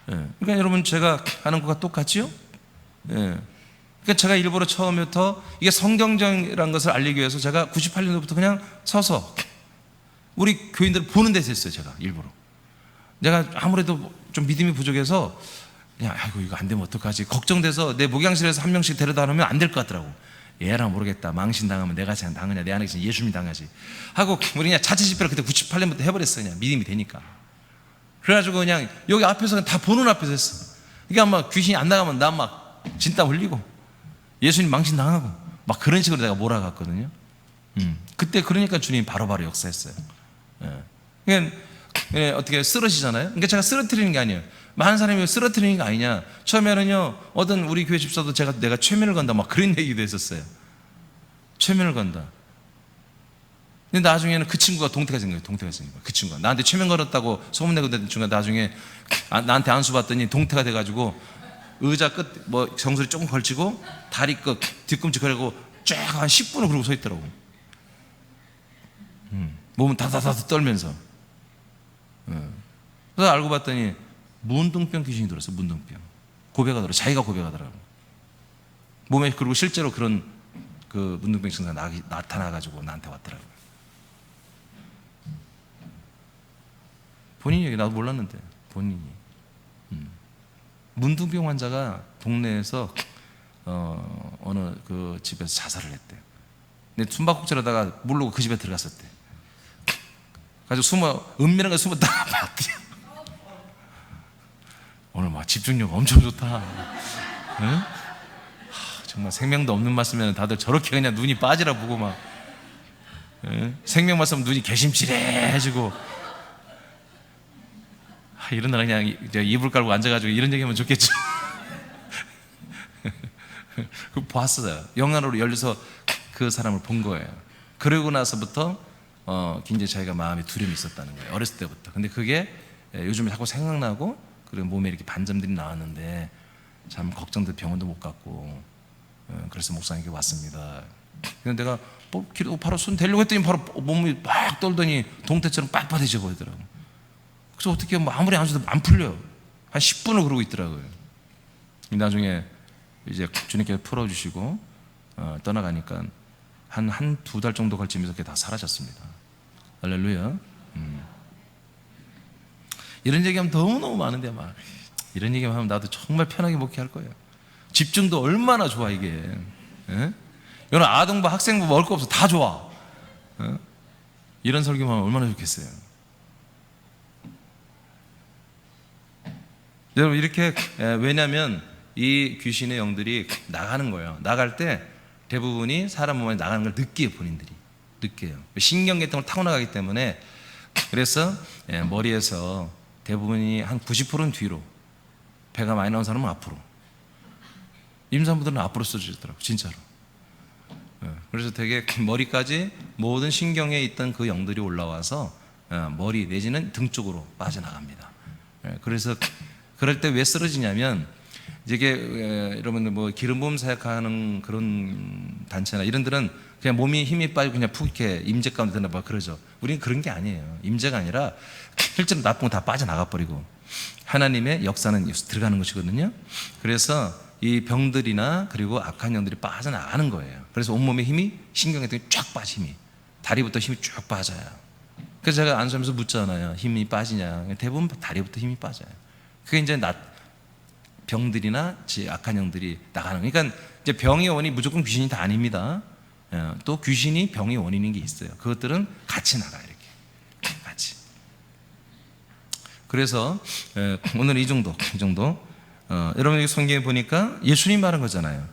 그러니까 여러분, 제가 하는 것과 똑같지요? 그러니까 제가 일부러 처음부터 이게 성경적이라는 것을 알리기 위해서 제가 98년도부터 그냥 서서 우리 교인들 보는 데서 했어요. 제가 일부러. 내가 아무래도 좀 믿음이 부족해서 그냥 아이고 이거 안 되면 어떡하지 걱정돼서 내 목양실에서 한 명씩 데려다 놓으면 안 될 것 같더라고. 얘라 모르겠다. 망신 당하면 내가 그냥 당하냐, 내 안에 계신 예수님이 당하지 하고 우리 그냥 자체 집회를 그때 98년부터 해버렸어. 그냥 믿음이 되니까. 그래가지고 그냥 여기 앞에서 그냥 다 보는 앞에서 했어. 그러니까 아마 귀신이 안 나가면 나 막 진땀 흘리고 예수님 망신 당하고 막 그런 식으로 내가 몰아갔거든요. 그때 그러니까 주님이 바로바로 역사했어요. 그러니까 어떻게 쓰러지잖아요. 그러니까 제가 쓰러뜨리는 게 아니에요. 많은 사람이 쓰러뜨리는 게 아니냐. 처음에는요, 어떤 우리 교회 집사도 내가 최면을 건다 막 그런 얘기도 했었어요. 최면을 건다. 근데 나중에는 그 친구가 동태가 생긴 거예요. 동태가 생긴 거예요. 그 친구가 나한테 최면 걸었다고 소문내고 된 친구가 나중에 나한테 안수 받더니 동태가 돼가지고 의자 끝 뭐 정수리 조금 걸치고 다리 끝 뒤꿈치 걸고 쫙 한 10분을 그러고 서 있더라고. 몸은 다다다다 떨면서. 그래서 알고 봤더니 문둥병 귀신이 들었어. 문둥병. 고백하더라고. 자기가 고백하더라고. 몸에. 그리고 실제로 그런 그 문둥병 증상이 나타나가지고 나한테 왔더라고. 본인이 얘기, 나도 몰랐는데 본인이. 문둥병 환자가 동네에서 어느 그 집에서 자살을 했대요. 근데 숨바꼭질하다가 모르고 그 집에 들어갔었대. 가지고 은밀한 거 숨어 딱 봤대요. 오늘 막 집중력 엄청 좋다. 응? 정말 생명도 없는 말씀이면 다들 저렇게 그냥 눈이 빠지라 보고 막. 응? 생명 말씀 눈이 개심치레해지고. 이런 날 그냥 이불 깔고 앉아가지고 이런 얘기하면 좋겠죠. 그 봤어요. 영안으로 열려서 그 사람을 본 거예요. 그러고 나서부터 굉장히 자기가 마음에 두려움이 있었다는 거예요. 어렸을 때부터. 근데 그게 요즘에 자꾸 생각나고, 그리고 몸에 이렇게 반점들이 나왔는데 참 걱정돼 병원도 못 갔고, 그래서 목사님께 왔습니다. 근데 내가 바로 손 대려고 했더니 바로 몸이 막 떨더니 동태처럼 빳빳해져 보이더라고. 그래서 어떻게 뭐 아무리 안 줘도 안 풀려요. 한 10분을 그러고 있더라고요. 나중에 이제 주님께서 풀어주시고 떠나가니까 한 두 달 정도 걸치면서 그게 다 사라졌습니다. 할렐루야. 이런 얘기하면 너무너무 많은데 막 이런 얘기만 하면 나도 정말 편하게 목회할 거예요. 집중도 얼마나 좋아 이게. 여러분 아동부 학생부 먹을 거 없어 다 좋아. 이런 설교만 하면 얼마나 좋겠어요. 여러분 이렇게, 왜냐하면 이 귀신의 영들이 나가는 거예요. 나갈 때 대부분이 사람 몸에 나가는 걸 느껴요. 본인들이 느껴요. 신경계통을 타고나가기 때문에. 그래서 머리에서 대부분이 한 90%는 뒤로, 배가 많이 나온 사람은 앞으로, 임산부들은 앞으로 써주더라고 진짜로. 그래서 되게 머리까지 모든 신경에 있던 그 영들이 올라와서 머리 내지는 등 쪽으로 빠져나갑니다. 그래서 그럴 때 왜 쓰러지냐면, 이게 여러분들 뭐 기름 부음 사역하는 그런 단체나 이런 데는 그냥 몸이 힘이 빠지고 그냥 푹 이렇게 임재 가운데 드나 봐 그러죠. 우리는 그런 게 아니에요. 임재가 아니라 실제로 나쁜 거 다 빠져나가 버리고 하나님의 역사는 들어가는 것이거든요. 그래서 이 병들이나 그리고 악한 영들이 빠져나가는 거예요. 그래서 온몸에 힘이, 신경에 쫙 빠져. 힘이 다리부터 힘이 쭉 빠져요. 그래서 제가 안수하면서 묻잖아요. 힘이 빠지냐. 대부분 다리부터 힘이 빠져요. 그게 이제 병들이나 악한 영들이 나가는. 그러니까 이제 병의 원인이 무조건 귀신이 다 아닙니다. 또 귀신이 병의 원인인 게 있어요. 그것들은 같이 나가요. 이렇게 같이. 그래서 오늘 이 정도. 여러분 성경에 보니까 예수님 말한 거잖아요.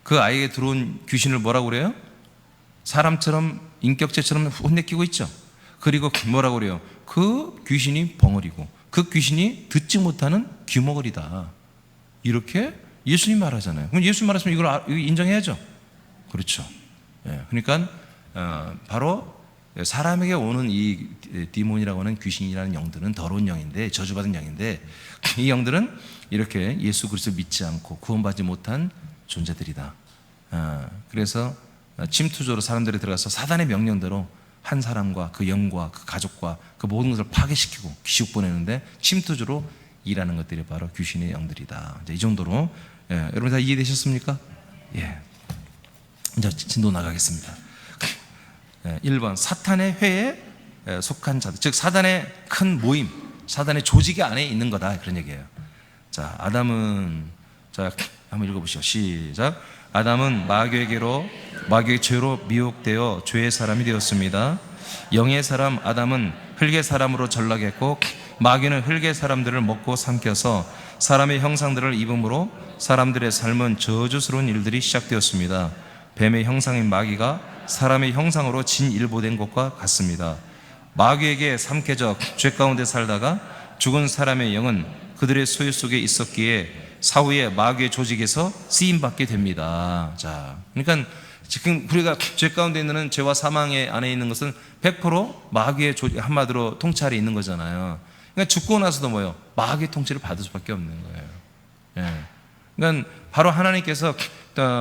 그 아이에게 들어온 귀신을 뭐라고 그래요? 사람처럼 인격체처럼 혼내키고 있죠. 그리고 뭐라고 그래요? 그 귀신이 벙어리고 그 귀신이 듣지 못하는 귀머거리다. 이렇게 예수님 말하잖아요. 그럼 예수님 말했으면 이걸 인정해야죠. 그렇죠. 그러니까 바로 사람에게 오는 이 디몬이라고 하는 귀신이라는 영들은 더러운 영인데, 저주받은 영인데, 이 영들은 이렇게 예수 그리스도를 믿지 않고 구원받지 못한 존재들이다. 그래서 침투적으로 사람들이 들어가서 사단의 명령대로 한 사람과 그 영과 그 가족과 그 모든 것을 파괴시키고 지옥 보내는데 침투적으로 일하는 것들이 바로 귀신의 영들이다. 이제 이 정도로 여러분 다 이해되셨습니까? 예. 이제 진도 나가겠습니다. 1번 사탄의 회에 속한 자들, 즉 사단의 큰 모임, 사단의 조직 안에 있는 거다, 그런 얘기예요. 자, 아담은, 자, 한번 읽어보시죠. 시작. 아담은 마귀의 죄로 미혹되어 죄의 사람이 되었습니다. 영의 사람 아담은 흙의 사람으로 전락했고, 마귀는 흙의 사람들을 먹고 삼켜서 사람의 형상들을 입음으로 사람들의 삶은 저주스러운 일들이 시작되었습니다. 뱀의 형상인 마귀가 사람의 형상으로 진일보된 것과 같습니다. 마귀에게 삼켜져 죄 가운데 살다가 죽은 사람의 영은 그들의 소유 속에 있었기에 사후에 마귀의 조직에서 쓰임받게 됩니다. 자, 그러니까 지금 우리가 죄 가운데 있는 죄와 사망의 안에 있는 것은 100% 마귀의 조직, 한마디로 통찰이 있는 거잖아요. 그러니까 죽고 나서도 뭐요? 마귀의 통치를 받을 수밖에 없는 거예요. 예. 그러니까 바로 하나님께서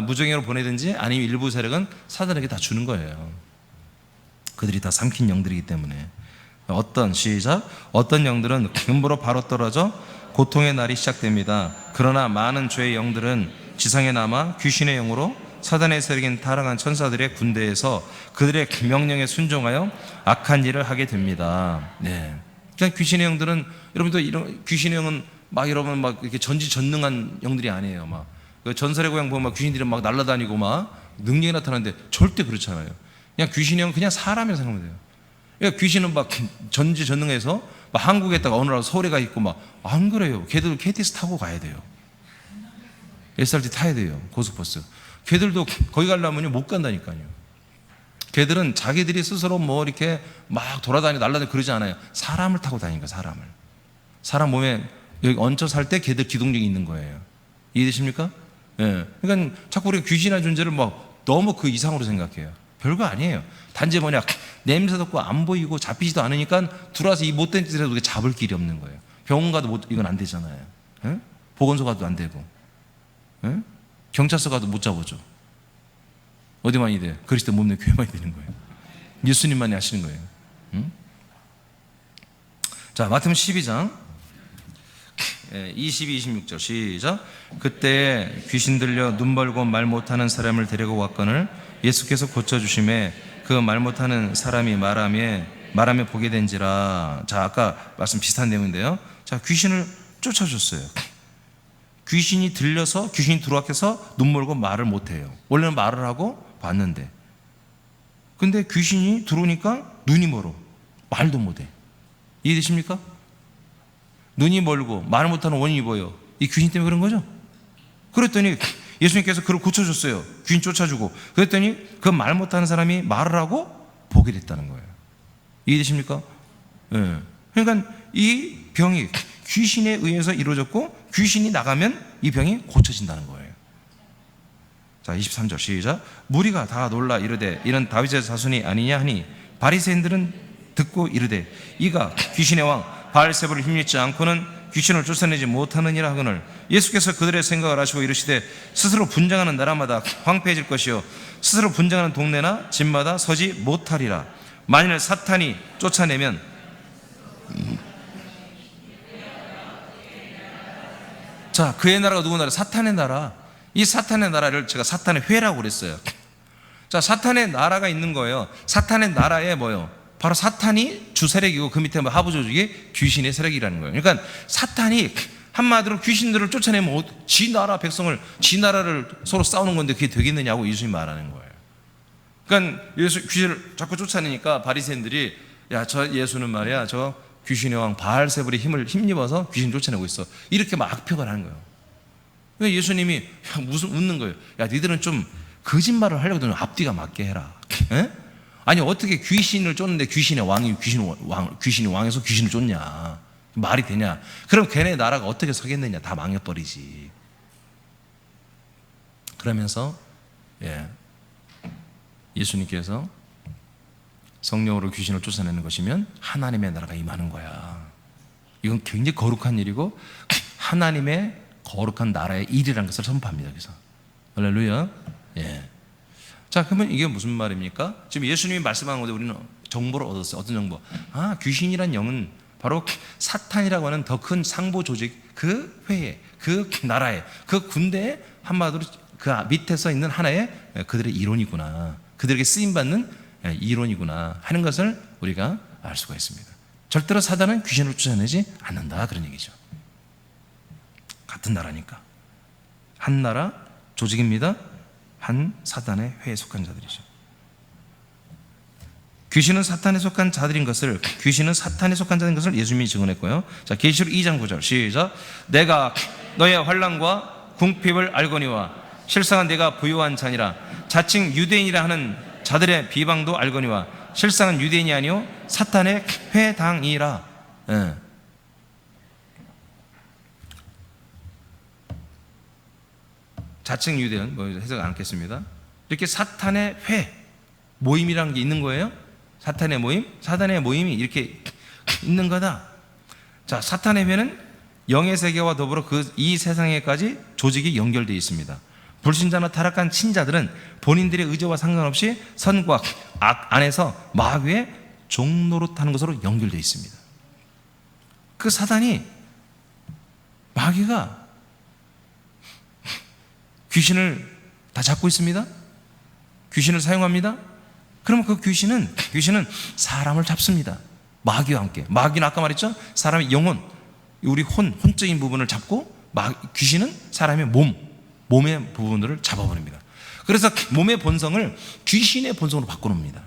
무정행으로 보내든지 아니면 일부 세력은 사단에게 다 주는 거예요. 그들이 다 삼킨 영들이기 때문에. 어떤 영들은 음부로 바로 떨어져 고통의 날이 시작됩니다. 그러나 많은 죄의 영들은 지상에 남아 귀신의 영으로 사단의 세력인 타락한 천사들의 군대에서 그들의 명령에 순종하여 악한 일을 하게 됩니다. 네. 그러니까 귀신의 영들은, 여러분도 이런 귀신의 영은 막 여러분 막 이렇게 전지전능한 영들이 아니에요. 막 전설의 고향 보면 막 귀신들이 막 날아다니고 막 능력이 나타나는데 절대 그렇지 않아요. 그냥 귀신의 영은 그냥 사람이라고 생각하면 돼요. 그러니까 귀신은 막 전지전능해서 막 한국에 있다가 어느 날 서울에 가 있고 막 안 그래요. 걔들 KTX 타고 가야 돼요. SRT 타야 돼요. 고속버스. 걔들도 거기 가려면 못 간다니까요. 걔들은 자기들이 스스로 뭐 이렇게 막 돌아다니고 날아다니고 그러지 않아요. 사람을 타고 다니니까, 사람을. 사람 몸에 여기 얹혀 살 때 걔들 기동력이 있는 거예요. 이해되십니까? 예. 그러니까 자꾸 우리가 귀신의 존재를 막 너무 그 이상으로 생각해요. 별거 아니에요. 단지 뭐냐, 냄새도 없고 안 보이고 잡히지도 않으니까 들어와서 이 못된 짓을 해도 잡을 길이 없는 거예요. 병원 가도 이건 안 되잖아요. 예? 보건소 가도 안 되고, 예? 경찰서 가도 못 잡아줘. 어디만이 돼? 그리스도 몸내 교회만이 되는 거예요. 예수님만이 하시는 거예요. 응? 자, 마태복음 12장 22, 26절 시작. 그때 귀신 들려 눈 벌고 말 못하는 사람을 데리고 왔거늘 예수께서 고쳐주심에 그 말 못하는 사람이 말하며 보게 된지라. 자, 아까 말씀 비슷한 내용인데요. 자, 귀신을 쫓아줬어요. 귀신이 들려서, 귀신이 들어와서 눈 멀고 말을 못해요. 원래는 말을 하고 봤는데, 근데 귀신이 들어오니까 눈이 멀어, 말도 못해. 이해되십니까? 눈이 멀고 말 못하는 원인이 뭐예요? 이 귀신 때문에 그런 거죠. 그랬더니 예수님께서 그를 고쳐줬어요. 귀신 쫓아주고. 그랬더니 그 말 못하는 사람이 말을 하고 보게 됐다는 거예요. 이해되십니까? 네. 그러니까 이 병이 귀신에 의해서 이루어졌고, 귀신이 나가면 이 병이 고쳐진다는 거예요. 자, 23절 시작. 무리가 다 놀라 이르되 이는 다윗의 자손이 아니냐 하니 바리새인들은 듣고 이르되 이가 귀신의 왕 바알세불을 힘입지 않고는 귀신을 쫓아내지 못하느니라 하거늘 예수께서 그들의 생각을 아시고 이르시되 스스로 분쟁하는 나라마다 황폐해질 것이요 스스로 분쟁하는 동네나 집마다 서지 못하리라. 만일 사탄이 쫓아내면 자, 그의 나라가 누구 나라? 사탄의 나라. 이 사탄의 나라를 제가 사탄의 회라고 그랬어요. 자, 사탄의 나라가 있는 거예요. 사탄의 나라에 뭐요? 바로 사탄이 주 세력이고 그 밑에 하부 조직이 귀신의 세력이라는 거예요. 그러니까 사탄이 한마디로 귀신들을 쫓아내면 지 나라 백성을, 지 나라를 서로 싸우는 건데 그게 되겠느냐고 예수님이 말하는 거예요. 그러니까 귀신을 자꾸 쫓아내니까 바리새인들이 야, 저 예수는 말이야, 저 귀신의 왕 바알세불의 힘을 힘입어서 귀신 쫓아내고 있어. 이렇게 막 악평을 하는 거예요. 그러니까 예수님이 무슨 웃는 거예요. 야, 니들은 좀 거짓말을 하려고 하면 앞뒤가 맞게 해라. 에? 아니, 어떻게 귀신을 쫓는데 귀신의 왕이 귀신이 왕에서 귀신을 쫓냐? 말이 되냐? 그럼 걔네 나라가 어떻게 서겠느냐? 다 망해버리지. 그러면서 예수님께서 성령으로 귀신을 쫓아내는 것이면 하나님의 나라가 임하는 거야. 이건 굉장히 거룩한 일이고 하나님의 거룩한 나라의 일이라는 것을 선포합니다. 그래서 할렐루야. 예. 자, 그러면 이게 무슨 말입니까? 지금 예수님이 말씀하는 건데 우리는 정보를 얻었어요. 어떤 정보? 귀신이란 영은 바로 사탄이라고 하는 더 큰 상보 조직, 그 회에, 그 나라에, 그 군대에 한마디로 그 밑에서 있는 하나의 그들의 이론이구나, 그들에게 쓰임받는 이론이구나 하는 것을 우리가 알 수가 있습니다. 절대로 사단은 귀신을 쫓아내지 않는다, 그런 얘기죠. 같은 나라니까. 한 나라 조직입니다. 한 사단의 회에 속한 자들이죠. 귀신은 사탄에 속한 자들인 것을, 귀신은 사탄에 속한 자인 것을 예수님이 증언했고요. 자, 계시록 2장 9절 시작. 내가 너의 환난과 궁핍을 알거니와 실상은 내가 부유한 자니라. 자칭 유대인이라 하는 자들의 비방도 알거니와 실상은 유대인이 아니요 사탄의 회당이라. 예. 자칭 유대인, 해석 안 하겠습니다. 이렇게 사탄의 회 모임이라는 게 있는 거예요. 사탄의 모임, 사단의 모임이 이렇게 있는 거다. 자, 사탄의 회는 영의 세계와 더불어 이 세상에까지 조직이 연결되어 있습니다. 불신자나 타락한 신자들은 본인들의 의지와 상관없이 선과 악 안에서 마귀의 종노릇하는 것으로 연결되어 있습니다. 그 사단이, 마귀가 귀신을 다 잡고 있습니다. 귀신을 사용합니다. 그러면 그 귀신은 사람을 잡습니다. 마귀와 함께. 마귀는 아까 말했죠? 사람의 영혼, 우리 혼적인 부분을 잡고, 귀신은 사람의 몸의 부분들을 잡아버립니다. 그래서 몸의 본성을 귀신의 본성으로 바꿔놓습니다.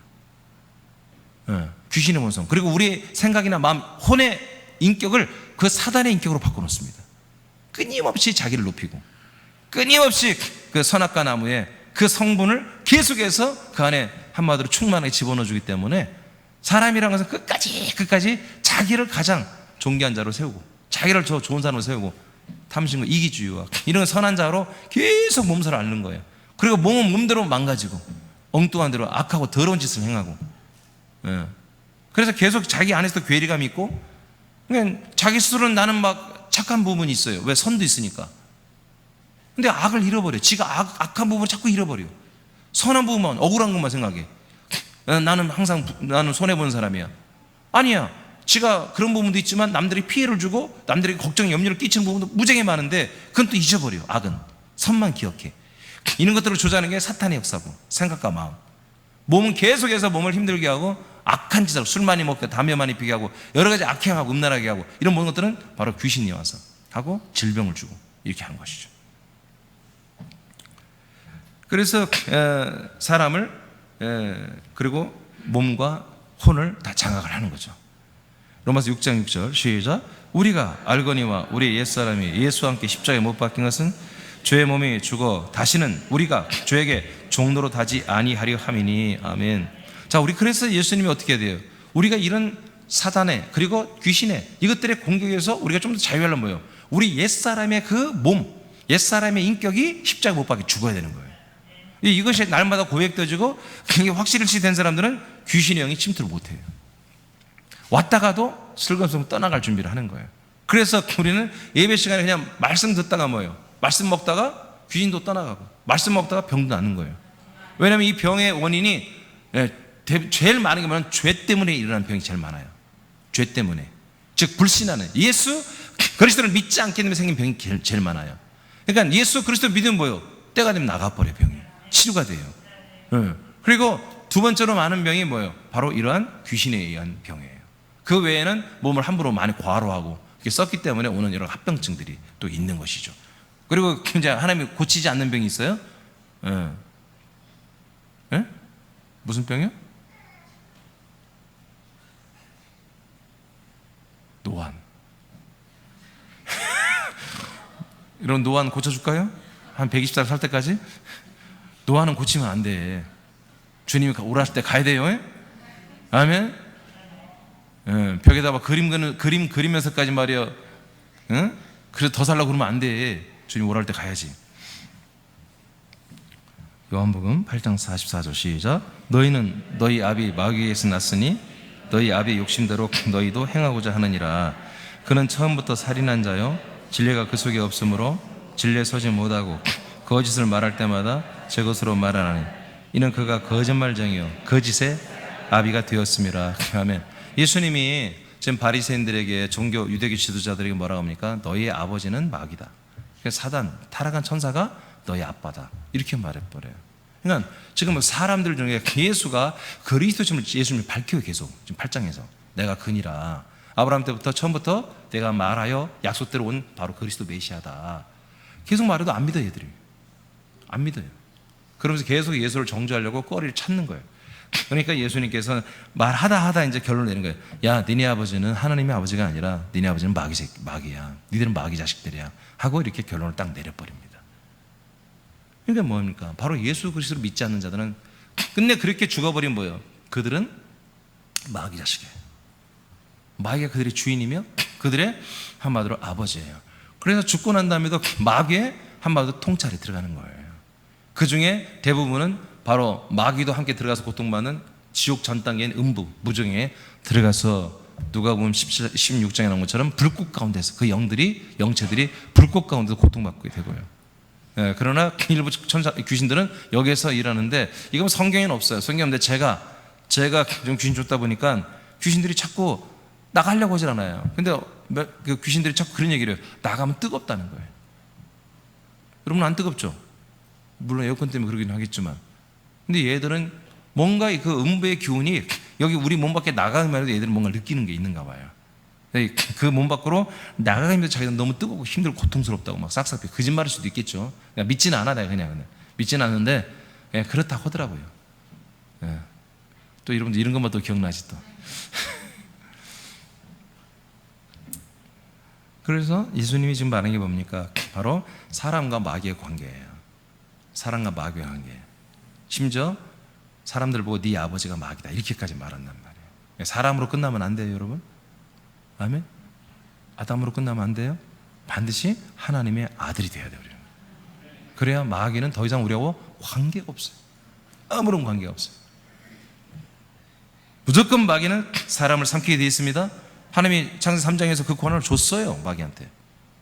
귀신의 본성. 그리고 우리의 생각이나 마음, 혼의 인격을 그 사단의 인격으로 바꿔놓습니다. 끊임없이 자기를 높이고, 끊임없이 그 선악과 나무의 그 성분을 계속해서 그 안에 한마디로 충만하게 집어넣어주기 때문에 사람이라는 것은 끝까지 자기를 가장 존귀한 자로 세우고, 자기를 저 좋은 사람으로 세우고, 탐심과 이기주의와 이런 선한 자로 계속 몸살을 앓는 거예요. 그리고 몸은 몸대로 망가지고 엉뚱한 대로 악하고 더러운 짓을 행하고. 그래서 계속 자기 안에서 괴리감이 있고, 그러니까 자기 스스로는 나는 막 착한 부분이 있어요. 왜? 선도 있으니까. 근데 악을 잃어버려. 지가 악한 부분을 자꾸 잃어버려. 선한 부분만, 억울한 것만 생각해. 나는 손해보는 사람이야. 아니야. 지가 그런 부분도 있지만 남들이 피해를 주고 남들에게 걱정, 염려를 끼치는 부분도 무지하게 많은데 그건 또 잊어버려. 악은 선만 기억해. 이런 것들을 조작하는 게 사탄의 역사고, 생각과 마음. 몸은 계속해서 몸을 힘들게 하고 악한 짓을, 술 많이 먹고 담배 많이 피게 하고 여러 가지 악행하고 음란하게 하고, 이런 모든 것들은 바로 귀신이 와서 하고 질병을 주고 이렇게 하는 것이죠. 그래서 사람을, 그리고 몸과 혼을 다 장악을 하는 거죠. 로마서 6장 6절 시작. 우리가 알거니와 우리 옛사람이 예수와 함께 십자가에 못 박힌 것은 죄의 몸이 죽어 다시는 우리가 죄에게 종로로 다지 아니하려 함이니. 아멘. 자, 우리 그래서 예수님이 어떻게 해야 돼요? 우리가 이런 사단의, 그리고 귀신의 이것들의 공격에서 우리가 좀 더 자유하려면 뭐예요? 우리 옛사람의 그 몸, 옛사람의 인격이 십자가에 못 박혀 죽어야 되는 거예요. 이것이 날마다 고백되어지고, 그게 확실시 된 사람들은 귀신의 영이 침투를 못해요. 왔다가도 슬금슬금 떠나갈 준비를 하는 거예요. 그래서 우리는 예배 시간에 그냥 말씀 듣다가 뭐예요? 말씀 먹다가 귀신도 떠나가고, 말씀 먹다가 병도 낫는 거예요. 왜냐하면 이 병의 원인이 제일 많은 게 뭐냐면 죄 때문에 일어나는 병이 제일 많아요. 죄 때문에. 즉 불신하는, 예수 그리스도를 믿지 않기 때문에 생긴 병이 제일 많아요. 그러니까 예수 그리스도 믿으면 뭐예요? 때가 되면 나가버려요. 병이 치료가 돼요. 그리고 두 번째로 많은 병이 뭐예요? 바로 이러한 귀신에 의한 병이에요. 그 외에는 몸을 함부로 많이 과로하고 이렇게 썼기 때문에 오는 여러 합병증들이 또 있는 것이죠. 그리고 이제 하나님이 고치지 않는 병이 있어요. 무슨 병이요? 노안. 이런 노안 고쳐줄까요? 한 120살 살 때까지? 노안은 고치면 안 돼. 주님이 오라실 때 가야 돼요. 아멘. 벽에다 막 그림 그리면서까지 말이야. 그래서 더 살라고 그러면 안 돼. 주님 오라할 때 가야지. 요한복음 8장 44절 시작. 너희는 너희 아비 마귀에서 났으니 너희 아비의 욕심대로 너희도 행하고자 하느니라. 그는 처음부터 살인한 자요 진리가 그 속에 없으므로 진리에 서지 못하고 거짓을 말할 때마다 제 것으로 말하나니 이는 그가 거짓말쟁이요 거짓의 아비가 되었음이라. 아멘. 예수님이 지금 바리새인들에게 종교 유대교 지도자들에게 뭐라고 합니까? 너희의 아버지는 마귀다. 사단, 타락한 천사가 너희 아빠다. 이렇게 말해버려요. 그러니까 지금 사람들 중에 예수가 그리스도심을 예수님이 밝혀요. 계속 지금 8장에서 내가 그니라. 아브라함 때부터 처음부터 내가 말하여 약속대로 온 바로 그리스도 메시아다. 계속 말해도 안 믿어요. 얘들이 안 믿어요. 그러면서 계속 예수를 정죄하려고 거리를 찾는 거예요. 그러니까 예수님께서 말하다 이제 결론을 내는 거예요. 야, 니네 아버지는 하나님의 아버지가 아니라 니네 아버지는 마귀야. 니들은 마귀 자식들이야. 하고 이렇게 결론을 딱 내려버립니다. 그러니까 뭡니까? 바로 예수 그리스도를 믿지 않는 자들은 끝내 그렇게 죽어버린 뭐예요? 그들은 마귀 자식이에요. 마귀가 그들의 주인이며 그들의 한마디로 아버지예요. 그래서 죽고 난 다음에도 마귀의 한마디로 통찰에 들어가는 거예요. 그 중에 대부분은 바로 마귀도 함께 들어가서 고통받는 지옥 전 단계인 음부, 무정에 들어가서 누가복음 16장에 나온 것처럼 불꽃 가운데서 그 영체들이 불꽃 가운데서 고통받게 되고요. 예, 그러나 일부 귀신들은 여기에서 일하는데 이건 성경에는 없어요. 성경에 없는데 제가 좀 귀신 쫓다 보니까 귀신들이 자꾸 나가려고 하질 않아요. 근데 그 귀신들이 자꾸 그런 얘기를 해요. 나가면 뜨겁다는 거예요. 여러분 안 뜨겁죠? 물론 에어컨 때문에 그러긴 하겠지만, 근데 얘들은 뭔가 그 음부의 기운이 여기 우리 몸 밖에 나가기만 해도 얘들은 뭔가 느끼는 게 있는가 봐요. 그 몸 밖으로 나가기만 해도 자기는 너무 뜨겁고 힘들고 고통스럽다고 막 싹싹 거짓말할 수도 있겠죠. 그냥 믿지는 않아. 내가 그냥 믿지는 않는데 그렇다고 하더라고요. 예. 또 여러분들 이런 것만 또 기억나지 또. 그래서 예수님이 지금 말하는 게 뭡니까? 바로 사람과 마귀의 관계예요. 사람과 마귀의 관계. 심지어 사람들 보고 네 아버지가 마귀다 이렇게까지 말한단 말이에요. 사람으로 끝나면 안 돼요, 여러분. 아멘. 아담으로 끝나면 안 돼요. 반드시 하나님의 아들이 돼야 돼요. 그래야 마귀는 더 이상 우리하고 관계가 없어요. 아무런 관계가 없어요. 무조건 마귀는 사람을 삼키게 되어 있습니다. 하나님이 창세 3장에서 그 권한을 줬어요, 마귀한테.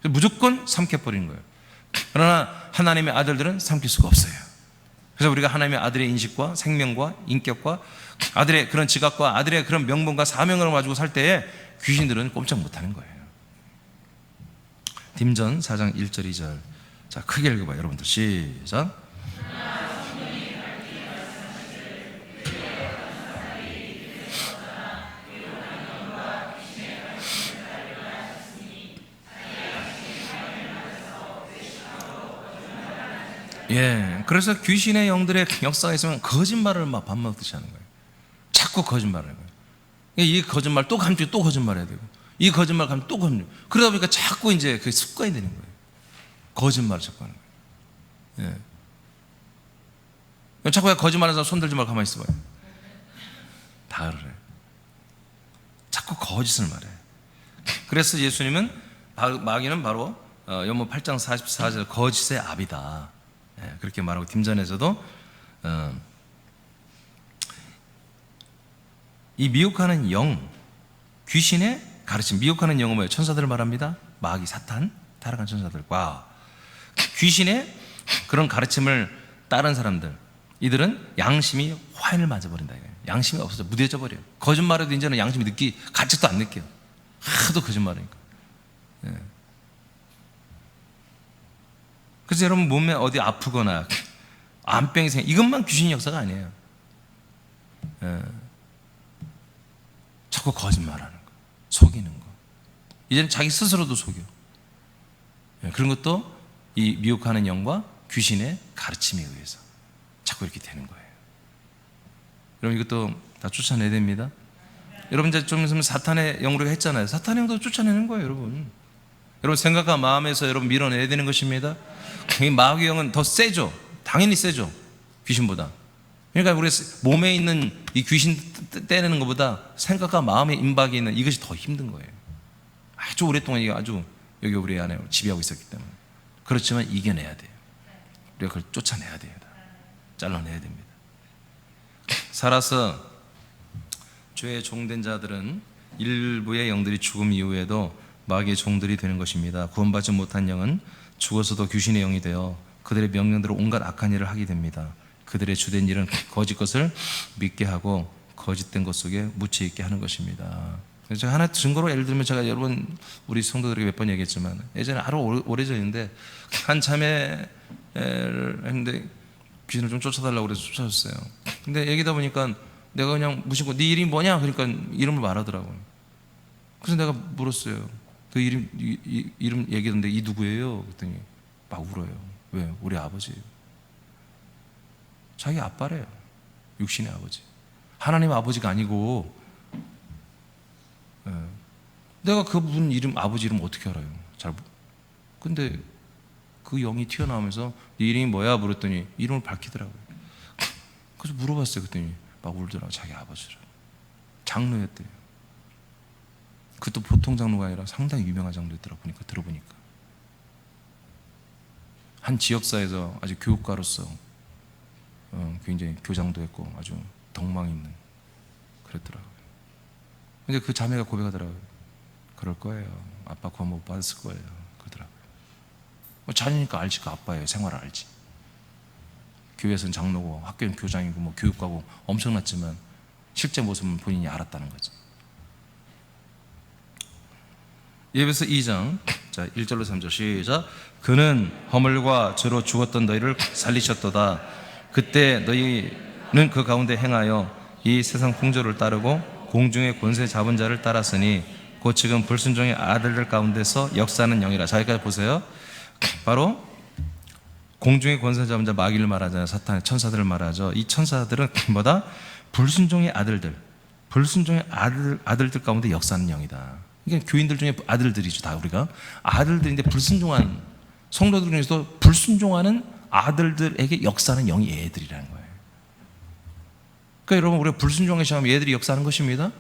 무조건 삼켜버리는 거예요. 그러나 하나님의 아들들은 삼킬 수가 없어요. 그래서 우리가 하나님의 아들의 인식과 생명과 인격과 아들의 그런 지각과 아들의 그런 명분과 사명을 가지고 살 때에 귀신들은 꼼짝 못하는 거예요. 딤전 4장 1절 2절. 자, 크게 읽어봐요, 여러분들. 시작. 예, 그래서 귀신의 영들의 역사가 있으면 거짓말을 막 밥 먹듯이 하는 거예요. 자꾸 거짓말을 하는 거예요. 이 거짓말 또 감추고 또 거짓말해야 되고, 이 거짓말 감추고 또 거짓말. 그러다 보니까 자꾸 이제 그 습관이 되는 거예요. 거짓말을 자꾸 하는 거예요. 예. 자꾸 거짓말해서 손 들지 말고 가만히 있어봐요. 다 그래요. 자꾸 거짓을 말해요. 그래서 예수님은 마귀는 바로 요한복음 8장 44절 거짓의 아비다. 그렇게 말하고 딤전에서도 이 미혹하는 영, 귀신의 가르침, 미혹하는 영은 뭐예요? 천사들을 말합니다. 마귀, 사탄, 타락한 천사들과 귀신의 그런 가르침을 따른 사람들, 이들은 양심이 화인을 맞아버린다. 양심이 없어져 무뎌져 버려요. 거짓말해도 이제는 양심이 가책도 안 느껴요. 하도 거짓말하니까. 그래서 여러분 몸에 어디 아프거나 암병이 생겨 이것만 귀신 역사가 아니에요. 자꾸 거짓말하는 거, 속이는 거. 이제는 자기 스스로도 속여. 그런 것도 이 미혹하는 영과 귀신의 가르침에 의해서 자꾸 이렇게 되는 거예요. 여러분 이것도 다 쫓아내야 됩니다. 여러분 이제 좀 있으면 사탄의 영으로 했잖아요. 사탄의 영도 쫓아내는 거예요, 여러분. 여러분 생각과 마음에서 여러분 밀어내야 되는 것입니다. 이 마귀의 영은 더 세죠. 당연히 세죠. 귀신보다. 그러니까 우리 몸에 있는 이 귀신 떼내는 것보다 생각과 마음의 임박이 있는 이것이 더 힘든 거예요. 아주 오랫동안 이게 아주 여기 우리 안에 지배하고 있었기 때문에. 그렇지만 이겨내야 돼요. 우리가 그걸 쫓아내야 돼요. 잘라내야 됩니다. 살아서 죄의 종된 자들은 일부의 영들이 죽음 이후에도 마귀의 종들이 되는 것입니다. 구원받지 못한 영은 죽어서도 귀신의 영이 되어 그들의 명령대로 온갖 악한 일을 하게 됩니다. 그들의 주된 일은 거짓 것을 믿게 하고 거짓된 것 속에 묻혀 있게 하는 것입니다. 그래서 제가 하나 증거로 예를 들면, 제가 여러분 우리 성도들에게 몇 번 얘기했지만, 예전에 아주 오래전인데 한 자매를 했는데 귀신을 좀 쫓아달라고 그래서 쫓아줬어요. 근데 얘기다 보니까 내가 그냥 무심코 네 이름이 뭐냐 그러니까 이름을 말하더라고요. 그래서 내가 물었어요. 그 이름 얘기했는데 이 누구예요? 그랬더니 막 울어요. 왜? 우리 아버지예요. 자기 아빠래요. 육신의 아버지. 하나님 아버지가 아니고. 내가 그분 이름, 아버지 이름 어떻게 알아요? 근데 그 영이 튀어나오면서 네 이름이 뭐야? 물었더니 이름을 밝히더라고요. 그래서 물어봤어요. 그랬더니 막 울더라고요. 자기 아버지를. 장로였대요. 그것도 보통 장로가 아니라 상당히 유명한 장로였더라고요. 들어보니까 한 지역사에서 아주 교육가로서 굉장히 교장도 했고 아주 덕망 있는 그랬더라고요. 근데 그 자매가 고백하더라고요. 그럴 거예요. 아빠 구원 못 받았을 거예요. 그러더라고요. 자녀니까 알지. 그 아빠예요. 생활을 알지. 교회에서는 장로고 학교는 교장이고 뭐 교육가고 엄청났지만 실제 모습은 본인이 알았다는 거죠. 예배서 2장 자 1절로 3절 시작. 그는 허물과 죄로 죽었던 너희를 살리셨도다. 그때 너희는 그 가운데 행하여 이 세상 풍조를 따르고 공중의 권세 잡은 자를 따랐으니 곧 지금 불순종의 아들들 가운데서 역사하는 영이라. 자, 여기까지 보세요. 바로 공중의 권세 잡은 자 마귀를 말하잖아요. 사탄의 천사들을 말하죠. 이 천사들은 뭐다? 불순종의 아들들, 불순종의 아들들 가운데 역사하는 영이다. 이게 교인들 중에 아들들이죠. 다 우리가 아들들인데 불순종한 성도들 중에서도 불순종하는 아들들에게 역사하는 영이 얘들이라는 거예요. 그러니까 여러분, 우리가 불순종에 시작하면 얘들이 역사하는 것입니다.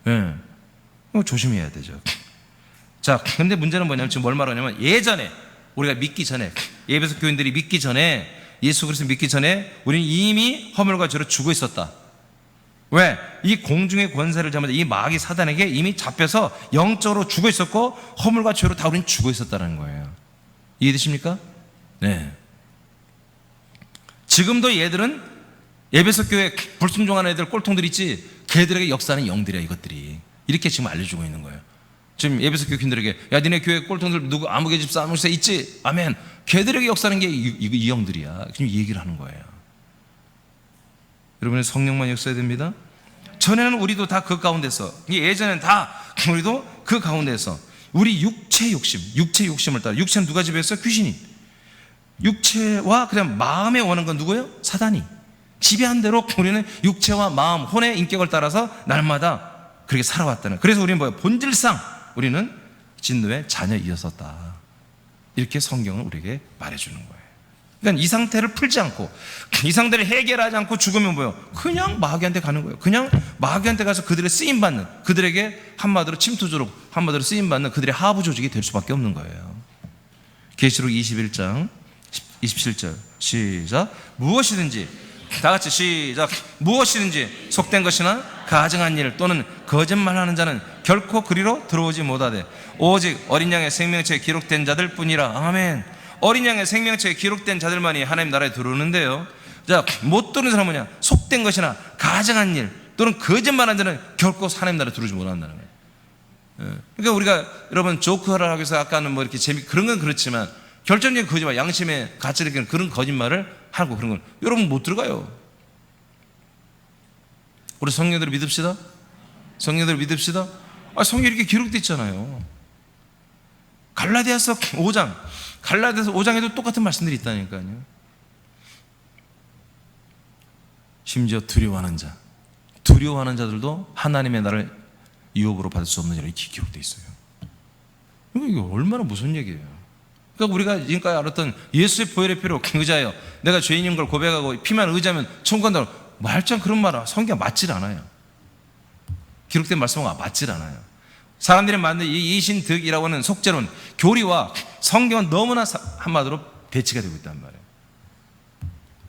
예. 네. 조심해야 되죠. 자, 근데 문제는 뭐냐면 지금 뭘 말하냐면 예전에 우리가 믿기 전에, 예배소 교인들이 믿기 전에, 예수 그리스도 믿기 전에 우리는 이미 허물과 죄로 죽어 있었다. 왜? 이 공중의 권세를 잡은 이 마귀 사단에게 이미 잡혀서 영적으로 죽어 있었고 허물과 죄로 다 우리는 죽어 있었다는 거예요. 이해되십니까? 네. 지금도 얘들은 예배소 교회 불순종하는 애들 꼴통들 있지, 걔들에게 역사하는 영들이야. 이것들이 이렇게 지금 알려주고 있는 거예요. 지금 예배소 교인들에게 야 니네 교회 꼴통들 누구 아무개 집 사무실에 있지? 아멘. 걔들에게 역사하는 게 이 영들이야. 지금 이 얘기를 하는 거예요. 여러분의 성령만 역사해야 됩니다. 전에는 우리도 다 그 가운데서, 예전에는 다 우리도 그 가운데서 우리 육체 욕심을 따라. 육체는 누가 지배했어? 귀신이. 육체와 그냥 마음에 원하는 건 누구예요? 사단이 지배한 대로 우리는 육체와 마음, 혼의 인격을 따라서 날마다 그렇게 살아왔다는. 그래서 우리는 뭐예요? 본질상 우리는 진노의 자녀이었었다. 이렇게 성경은 우리에게 말해주는 거예요. 그러니까 이 상태를 풀지 않고, 이 상태를 해결하지 않고 죽으면 뭐예요? 그냥 마귀한테 가는 거예요. 그냥 마귀한테 가서 그들의 쓰임받는, 그들에게 한마디로 침투조록, 한마디로 쓰임받는 그들의 하부 조직이 될 수밖에 없는 거예요. 계시록 21장 27절 시작. 무엇이든지, 다 같이 시작. 무엇이든지 속된 것이나 가증한 일 또는 거짓말하는 자는 결코 그리로 들어오지 못하되 오직 어린 양의 생명체에 기록된 자들 뿐이라. 아멘. 어린 양의 생명체에 기록된 자들만이 하나님 나라에 들어오는데요. 자, 못 들은 사람은 뭐냐? 속된 것이나 가증한 일 또는 거짓말하는 자는 결코 하나님 나라에 들어오지 못한다는 거예요. 그러니까 우리가 여러분 조크를 하기 위해서 아까는 뭐 이렇게 재미 그런 건 그렇지만 결정적인 거짓말, 양심의 가치를 느끼는 그런 거짓말을 하고 그런 건 여러분 못 들어가요. 우리 성령들을 믿읍시다. 성령들을 믿읍시다. 성경에 이렇게 기록되어 있잖아요. 갈라디아서 5장, 갈라디아서 5장에도 똑같은 말씀들이 있다니까요. 심지어 두려워하는 자들도 하나님의 나를 유업으로 받을 수 없는 자로 이렇게 기록되어 있어요. 이게 얼마나 무슨 얘기예요. 그러니까 우리가 지금까지 알았던 예수의 보혈의 피로 의자예요. 내가 죄인인 걸 고백하고 피만 의지하면 천국 간다고 말짱 그런 말은 성경 맞질 않아요. 기록된 말씀과 맞질 않아요. 사람들이 만든 이 이신득이라고 하는 속죄론, 교리와 성경은 너무나 한마디로 배치가 되고 있단 말이에요.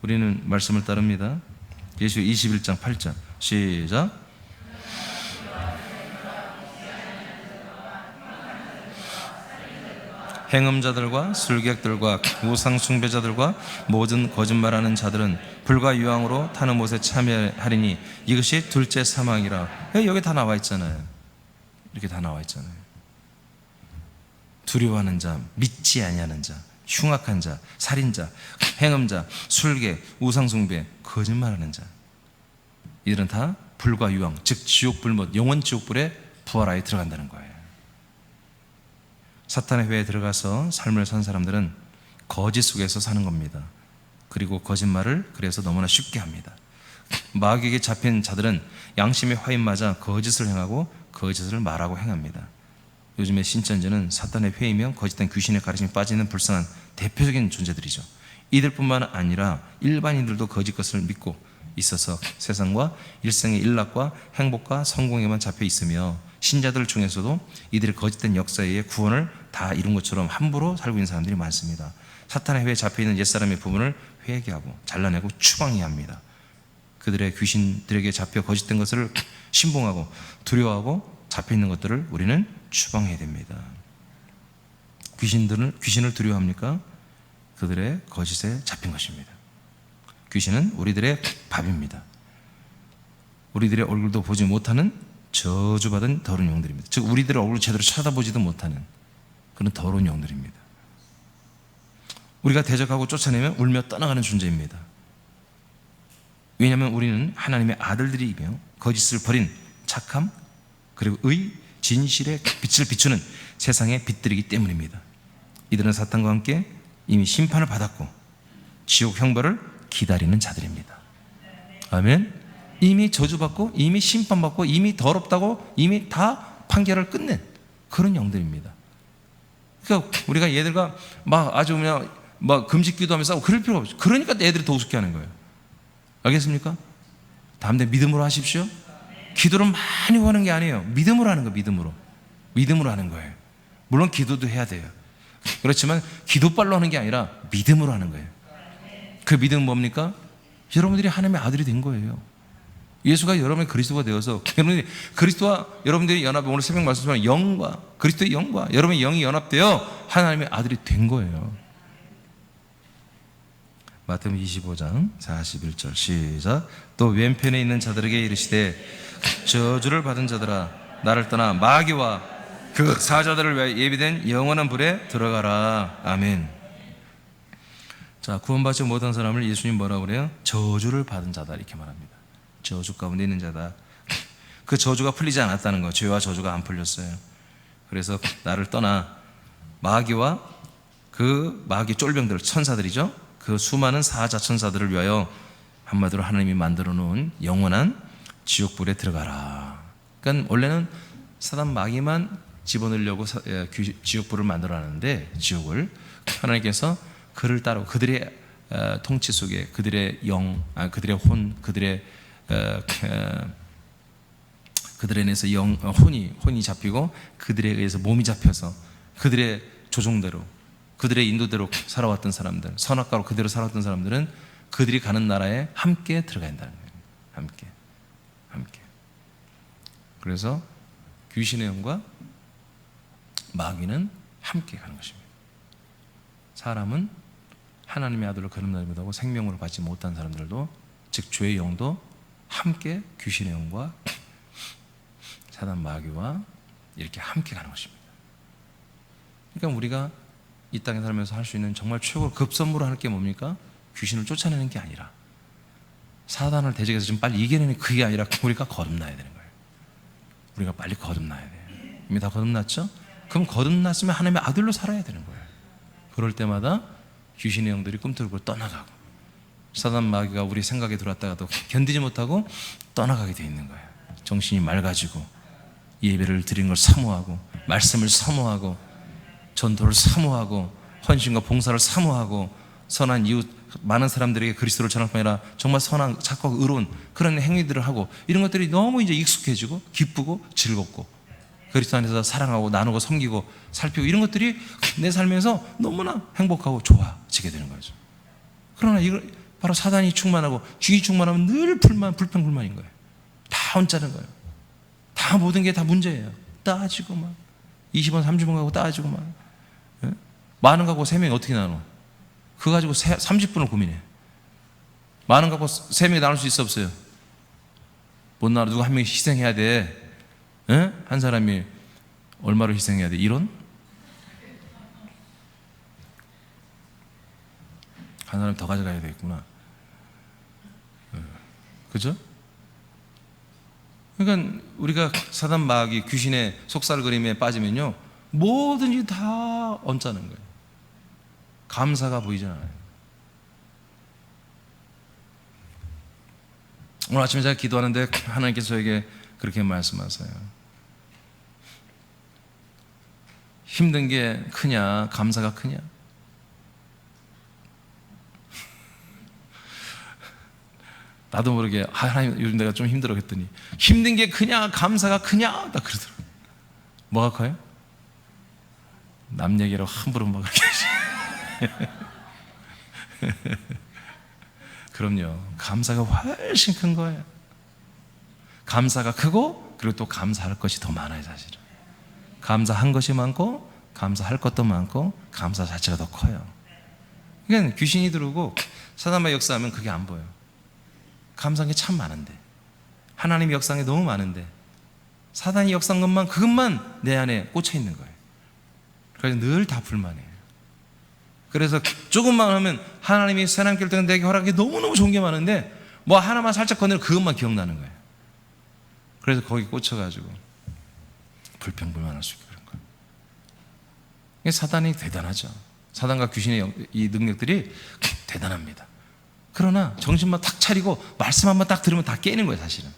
우리는 말씀을 따릅니다. 예수 21장 8절 시작. 행음자들과 술객들과 우상 숭배자들과 모든 거짓말하는 자들은 불과 유황으로 타는 못에 참여하리니 이것이 둘째 사망이라. 여기 다 나와 있잖아요. 이렇게 다 나와 있잖아요. 두려워하는 자, 믿지 아니하는 자, 흉악한 자, 살인자, 행음자, 술객, 우상 숭배, 거짓말하는 자, 이들은 다 불과 유황, 즉 지옥불 못 영원 지옥불에 부활하여 들어간다는 거예요. 사탄의 회에 들어가서 삶을 산 사람들은 거짓 속에서 사는 겁니다. 그리고 거짓말을 그래서 너무나 쉽게 합니다. 마귀에게 잡힌 자들은 양심의 화인 맞아 거짓을 행하고 거짓을 말하고 행합니다. 요즘의 신천지는 사탄의 회이며 거짓된 귀신의 가르침에 빠지는 불쌍한 대표적인 존재들이죠. 이들뿐만 아니라 일반인들도 거짓 것을 믿고 있어서 세상과 일생의 일락과 행복과 성공에만 잡혀 있으며 신자들 중에서도 이들의 거짓된 역사에 의해 구원을 다 이룬 것처럼 함부로 살고 있는 사람들이 많습니다. 사탄의 회에 잡혀있는 옛사람의 부분을 회개하고 잘라내고 추방해야 합니다. 그들의 귀신들에게 잡혀 거짓된 것을 신봉하고 두려워하고 잡혀있는 것들을 우리는 추방해야 됩니다. 귀신을 두려워합니까? 그들의 거짓에 잡힌 것입니다. 귀신은 우리들의 밥입니다. 우리들의 얼굴도 보지 못하는 저주받은 더러운 영들입니다. 즉 우리들의 얼굴을 제대로 쳐다보지도 못하는 그런 더러운 영들입니다. 우리가 대적하고 쫓아내면 울며 떠나가는 존재입니다. 왜냐하면 우리는 하나님의 아들들이며 거짓을 버린 착함 그리고 의, 진실의 빛을 비추는 세상의 빛들이기 때문입니다. 이들은 사탄과 함께 이미 심판을 받았고 지옥 형벌을 기다리는 자들입니다. 아멘. 이미 저주받고 이미 심판받고 이미 더럽다고 이미 다 판결을 끝낸 그런 영들입니다. 그러니까 우리가 얘들과 막 아주 그냥 막 금식 기도하며 싸우고 그럴 필요가 없죠. 그러니까 애들이 더 우습게 하는 거예요. 알겠습니까? 다음에 믿음으로 하십시오. 기도를 많이 하는 게 아니에요. 믿음으로 하는 거예요. 믿음으로 하는 거예요. 물론 기도도 해야 돼요. 그렇지만 기도빨로 하는 게 아니라 믿음으로 하는 거예요. 그 믿음은 뭡니까? 여러분들이 하나님의 아들이 된 거예요. 예수가 여러분의 그리스도가 되어서 여러분들이 그리스도와 여러분들이 연합해 오늘 새벽 말씀처럼 영과 그리스도의 영과 여러분의 영이 연합되어 하나님의 아들이 된 거예요. 마태복음 25장 41절 시작. 또 왼편에 있는 자들에게 이르시되 저주를 받은 자들아 나를 떠나 마귀와 그 사자들을 위하여 예비된 영원한 불에 들어가라. 아멘. 자, 구원받지 못한 사람을 예수님 뭐라고 그래요? 저주를 받은 자다 이렇게 말합니다. 저주 가운데 있는 자다. 그 저주가 풀리지 않았다는 거예요. 죄와 저주가 안 풀렸어요. 그래서 나를 떠나 마귀와 그 마귀 쫄병들 천사들이죠. 그 수많은 사자 천사들을 위하여 한마디로 하나님이 만들어 놓은 영원한 지옥불에 들어가라. 그러니까 원래는 사단 마귀만 집어넣으려고 지옥불을 만들어 놨는데 지옥을 하나님께서 그를 따르고 그들의 통치 속에 그들의 영, 그들의 혼, 그들에 의해서 혼이 잡히고 그들에 의해서 몸이 잡혀서 그들의 조종대로 그들의 인도대로 살아왔던 사람들, 선악과로 그대로 살아왔던 사람들은 그들이 가는 나라에 함께 들어가야 한다는 거예요. 함께. 그래서 귀신의 영과 마귀는 함께 가는 것입니다. 사람은 하나님의 아들을 거듭나지 못하고 생명으로 받지 못한 사람들도 즉 죄의 영도 함께 귀신의 영과 사단 마귀와 이렇게 함께 가는 것입니다. 그러니까 우리가 이 땅에 살면서 할 수 있는 정말 최고로 급선무로 할 게 뭡니까? 귀신을 쫓아내는 게 아니라 사단을 대적해서 좀 빨리 이겨내는 그게 아니라 우리가 거듭나야 되는 거예요. 우리가 빨리 거듭나야 돼요. 이미 다 거듭났죠? 그럼 거듭났으면 하나님의 아들로 살아야 되는 거예요. 그럴 때마다 귀신의 영들이 꿈틀고 떠나가고 사단 마귀가 우리 생각에 들어왔다가도 견디지 못하고 떠나가게 돼 있는 거예요. 정신이 맑아지고 예배를 드리는 걸 사모하고 말씀을 사모하고 전도를 사모하고 헌신과 봉사를 사모하고 선한 이웃 많은 사람들에게 그리스도를 전할 뿐 아니라 정말 선한 착하고 의로운 그런 행위들을 하고 이런 것들이 너무 이제 익숙해지고 기쁘고 즐겁고 그리스도 안에서 사랑하고 나누고 섬기고 살피고 이런 것들이 내 삶에서 너무나 행복하고 좋아지게 되는 거죠. 그러나 바로 사단이 충만하고 귀신이 충만하면 늘 불평불만인 거예요. 다 혼자는 거예요. 다 모든 게 다 문제예요. 따지고 막 20원 30원 가고 따지고 막 많은 거 갖고 3명이 어떻게 나눠? 그거 가지고 30분을 고민해. 많은 거 갖고 3명이 나눌 수 있어 없어요? 못 나눠. 누가 한 명씩 희생해야 돼. 한 사람이 얼마를 희생해야 돼? 1원? 한 사람 더 가져가야 되겠구나. 그죠? 그러니까 우리가 사단 마귀 귀신의 속살그림에 빠지면요, 뭐든지 다 언짢은 거예요. 감사가 보이잖아요. 오늘 아침에 제가 기도하는데 하나님께서 저에게 그렇게 말씀하세요. 힘든 게 크냐, 감사가 크냐? 나도 모르게 하나님 요즘 내가 좀 힘들어 했더니 힘든 게 크냐 감사가 크냐 딱 그러더라고요. 뭐가 커요? 남 얘기로 함부로 막 그렇게 그럼요. 감사가 훨씬 큰 거예요. 감사가 크고 그리고 또 감사할 것이 더 많아요. 사실은 감사한 것이 많고 감사할 것도 많고 감사 자체가 더 커요. 그러니까 귀신이 들어오고 사단마귀 역사하면 그게 안 보여요. 감사한 게 참 많은데, 하나님의 역사한 게 너무 많은데 사단이 역사한 것만, 그것만 내 안에 꽂혀 있는 거예요. 그래서 늘 다 불만해요. 그래서 조금만 하면 하나님이 새남길 때는 내게 허락한 게 너무너무 좋은 게 많은데 뭐 하나만 살짝 건드리면 그것만 기억나는 거예요. 그래서 거기 꽂혀가지고 불평불만할 수 있고 그런 거예요. 이게 사단이 대단하죠. 사단과 귀신의 이 능력들이 대단합니다. 그러나 정신만 탁 차리고 말씀 한번 딱 들으면 다 깨는 거예요. 사실은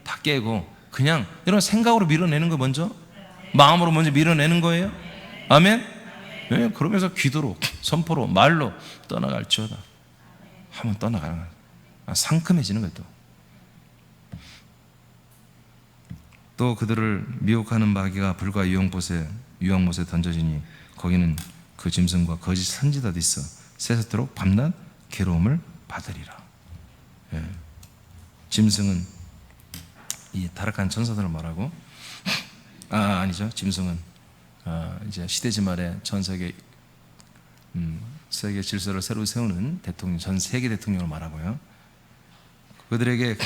다 깨고 그냥 이런 생각으로 밀어내는 거, 먼저 마음으로 먼저 밀어내는 거예요. 아멘. 네, 그러면서 기도로, 선포로, 말로 떠나갈지어다 한번 떠나가는 거예요. 상큼해지는 거예요. 또 그들을 미혹하는 마귀가 불과 유황못에 던져지니 거기는 그 짐승과 거짓 선지자도 있어 새서도록 밤낮 괴로움을 받으리라. 예. 짐승은 이 타락한 천사들을 말하고, 아니죠. 짐승은 이제 시대지 말에 전 세계 세계 질서를 새로 세우는 대통령, 전 세계 대통령을 말하고요. 그들에게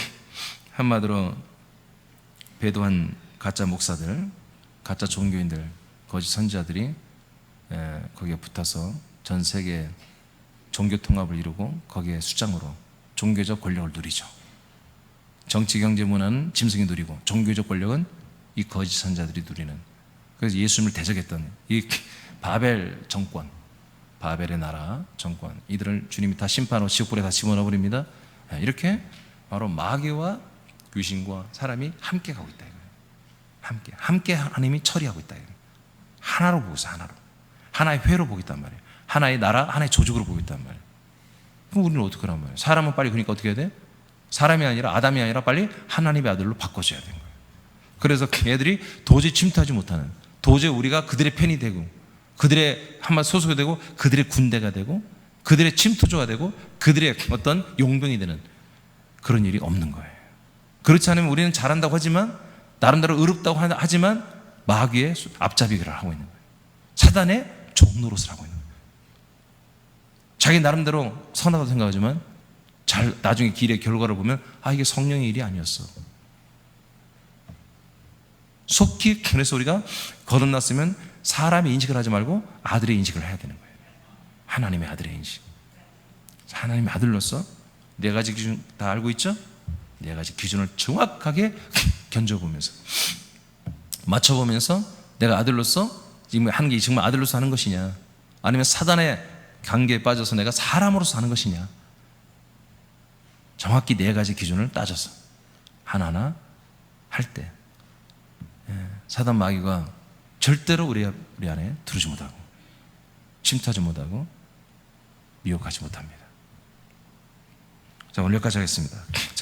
한마디로 배도한 가짜 목사들, 가짜 종교인들, 거짓 선지자들이 거기에 붙어서 전 세계 종교 통합을 이루고 거기에 수장으로 종교적 권력을 누리죠. 정치, 경제, 문화는 짐승이 누리고 종교적 권력은 이 거짓 선자들이 누리는. 그래서 예수님을 대적했던 이 바벨 정권, 바벨의 나라 정권, 이들을 주님이 다 심판하고 지옥불에 다 집어넣어 버립니다. 이렇게 바로 마귀와 귀신과 사람이 함께 가고 있다 이거예요. 함께 하나님이 처리하고 있다 이거예요. 하나로 보고 있어. 하나의 회로 보고 있단 말이에요. 하나의 나라, 하나의 조직으로 보고 있단 말이에요. 그럼 우리는 어떻게 하란 말이에요? 사람은 빨리, 그러니까 어떻게 해야 돼? 사람이 아니라, 아담이 아니라 빨리 하나님의 아들로 바꿔줘야 되는 거예요. 그래서 애들이 도저히 침투하지 못하는, 도저히 우리가 그들의 편이 되고 그들의 한마디 소속이 되고 그들의 군대가 되고 그들의 침투조가 되고 그들의 어떤 용병이 되는 그런 일이 없는 거예요. 그렇지 않으면 우리는 잘한다고 하지만, 나름대로 의롭다고 하지만 마귀의 앞잡이를 하고 있는 거예요. 사단의 종노릇을 하고 있는 거예요. 자기 나름대로 선하다고 생각하지만 나중에 길의 결과를 보면 이게 성령의 일이 아니었어. 속히. 그래서 우리가 거듭났으면 사람의 인식을 하지 말고 아들의 인식을 해야 되는 거예요. 하나님의 아들의 인식. 하나님의 아들로서 네 가지 기준 다 알고 있죠? 네 가지 기준을 정확하게 견져보면서, 맞춰보면서 내가 아들로서 지금 하는 게 정말 아들로서 하는 것이냐, 아니면 사단의 관계에 빠져서 내가 사람으로서 하는 것이냐, 정확히 네 가지 기준을 따져서 하나하나 할 때 사단 마귀가 절대로 우리 안에 들어오지 못하고 침투하지 못하고 미혹하지 못합니다. 자, 오늘 여기까지 하겠습니다. 자.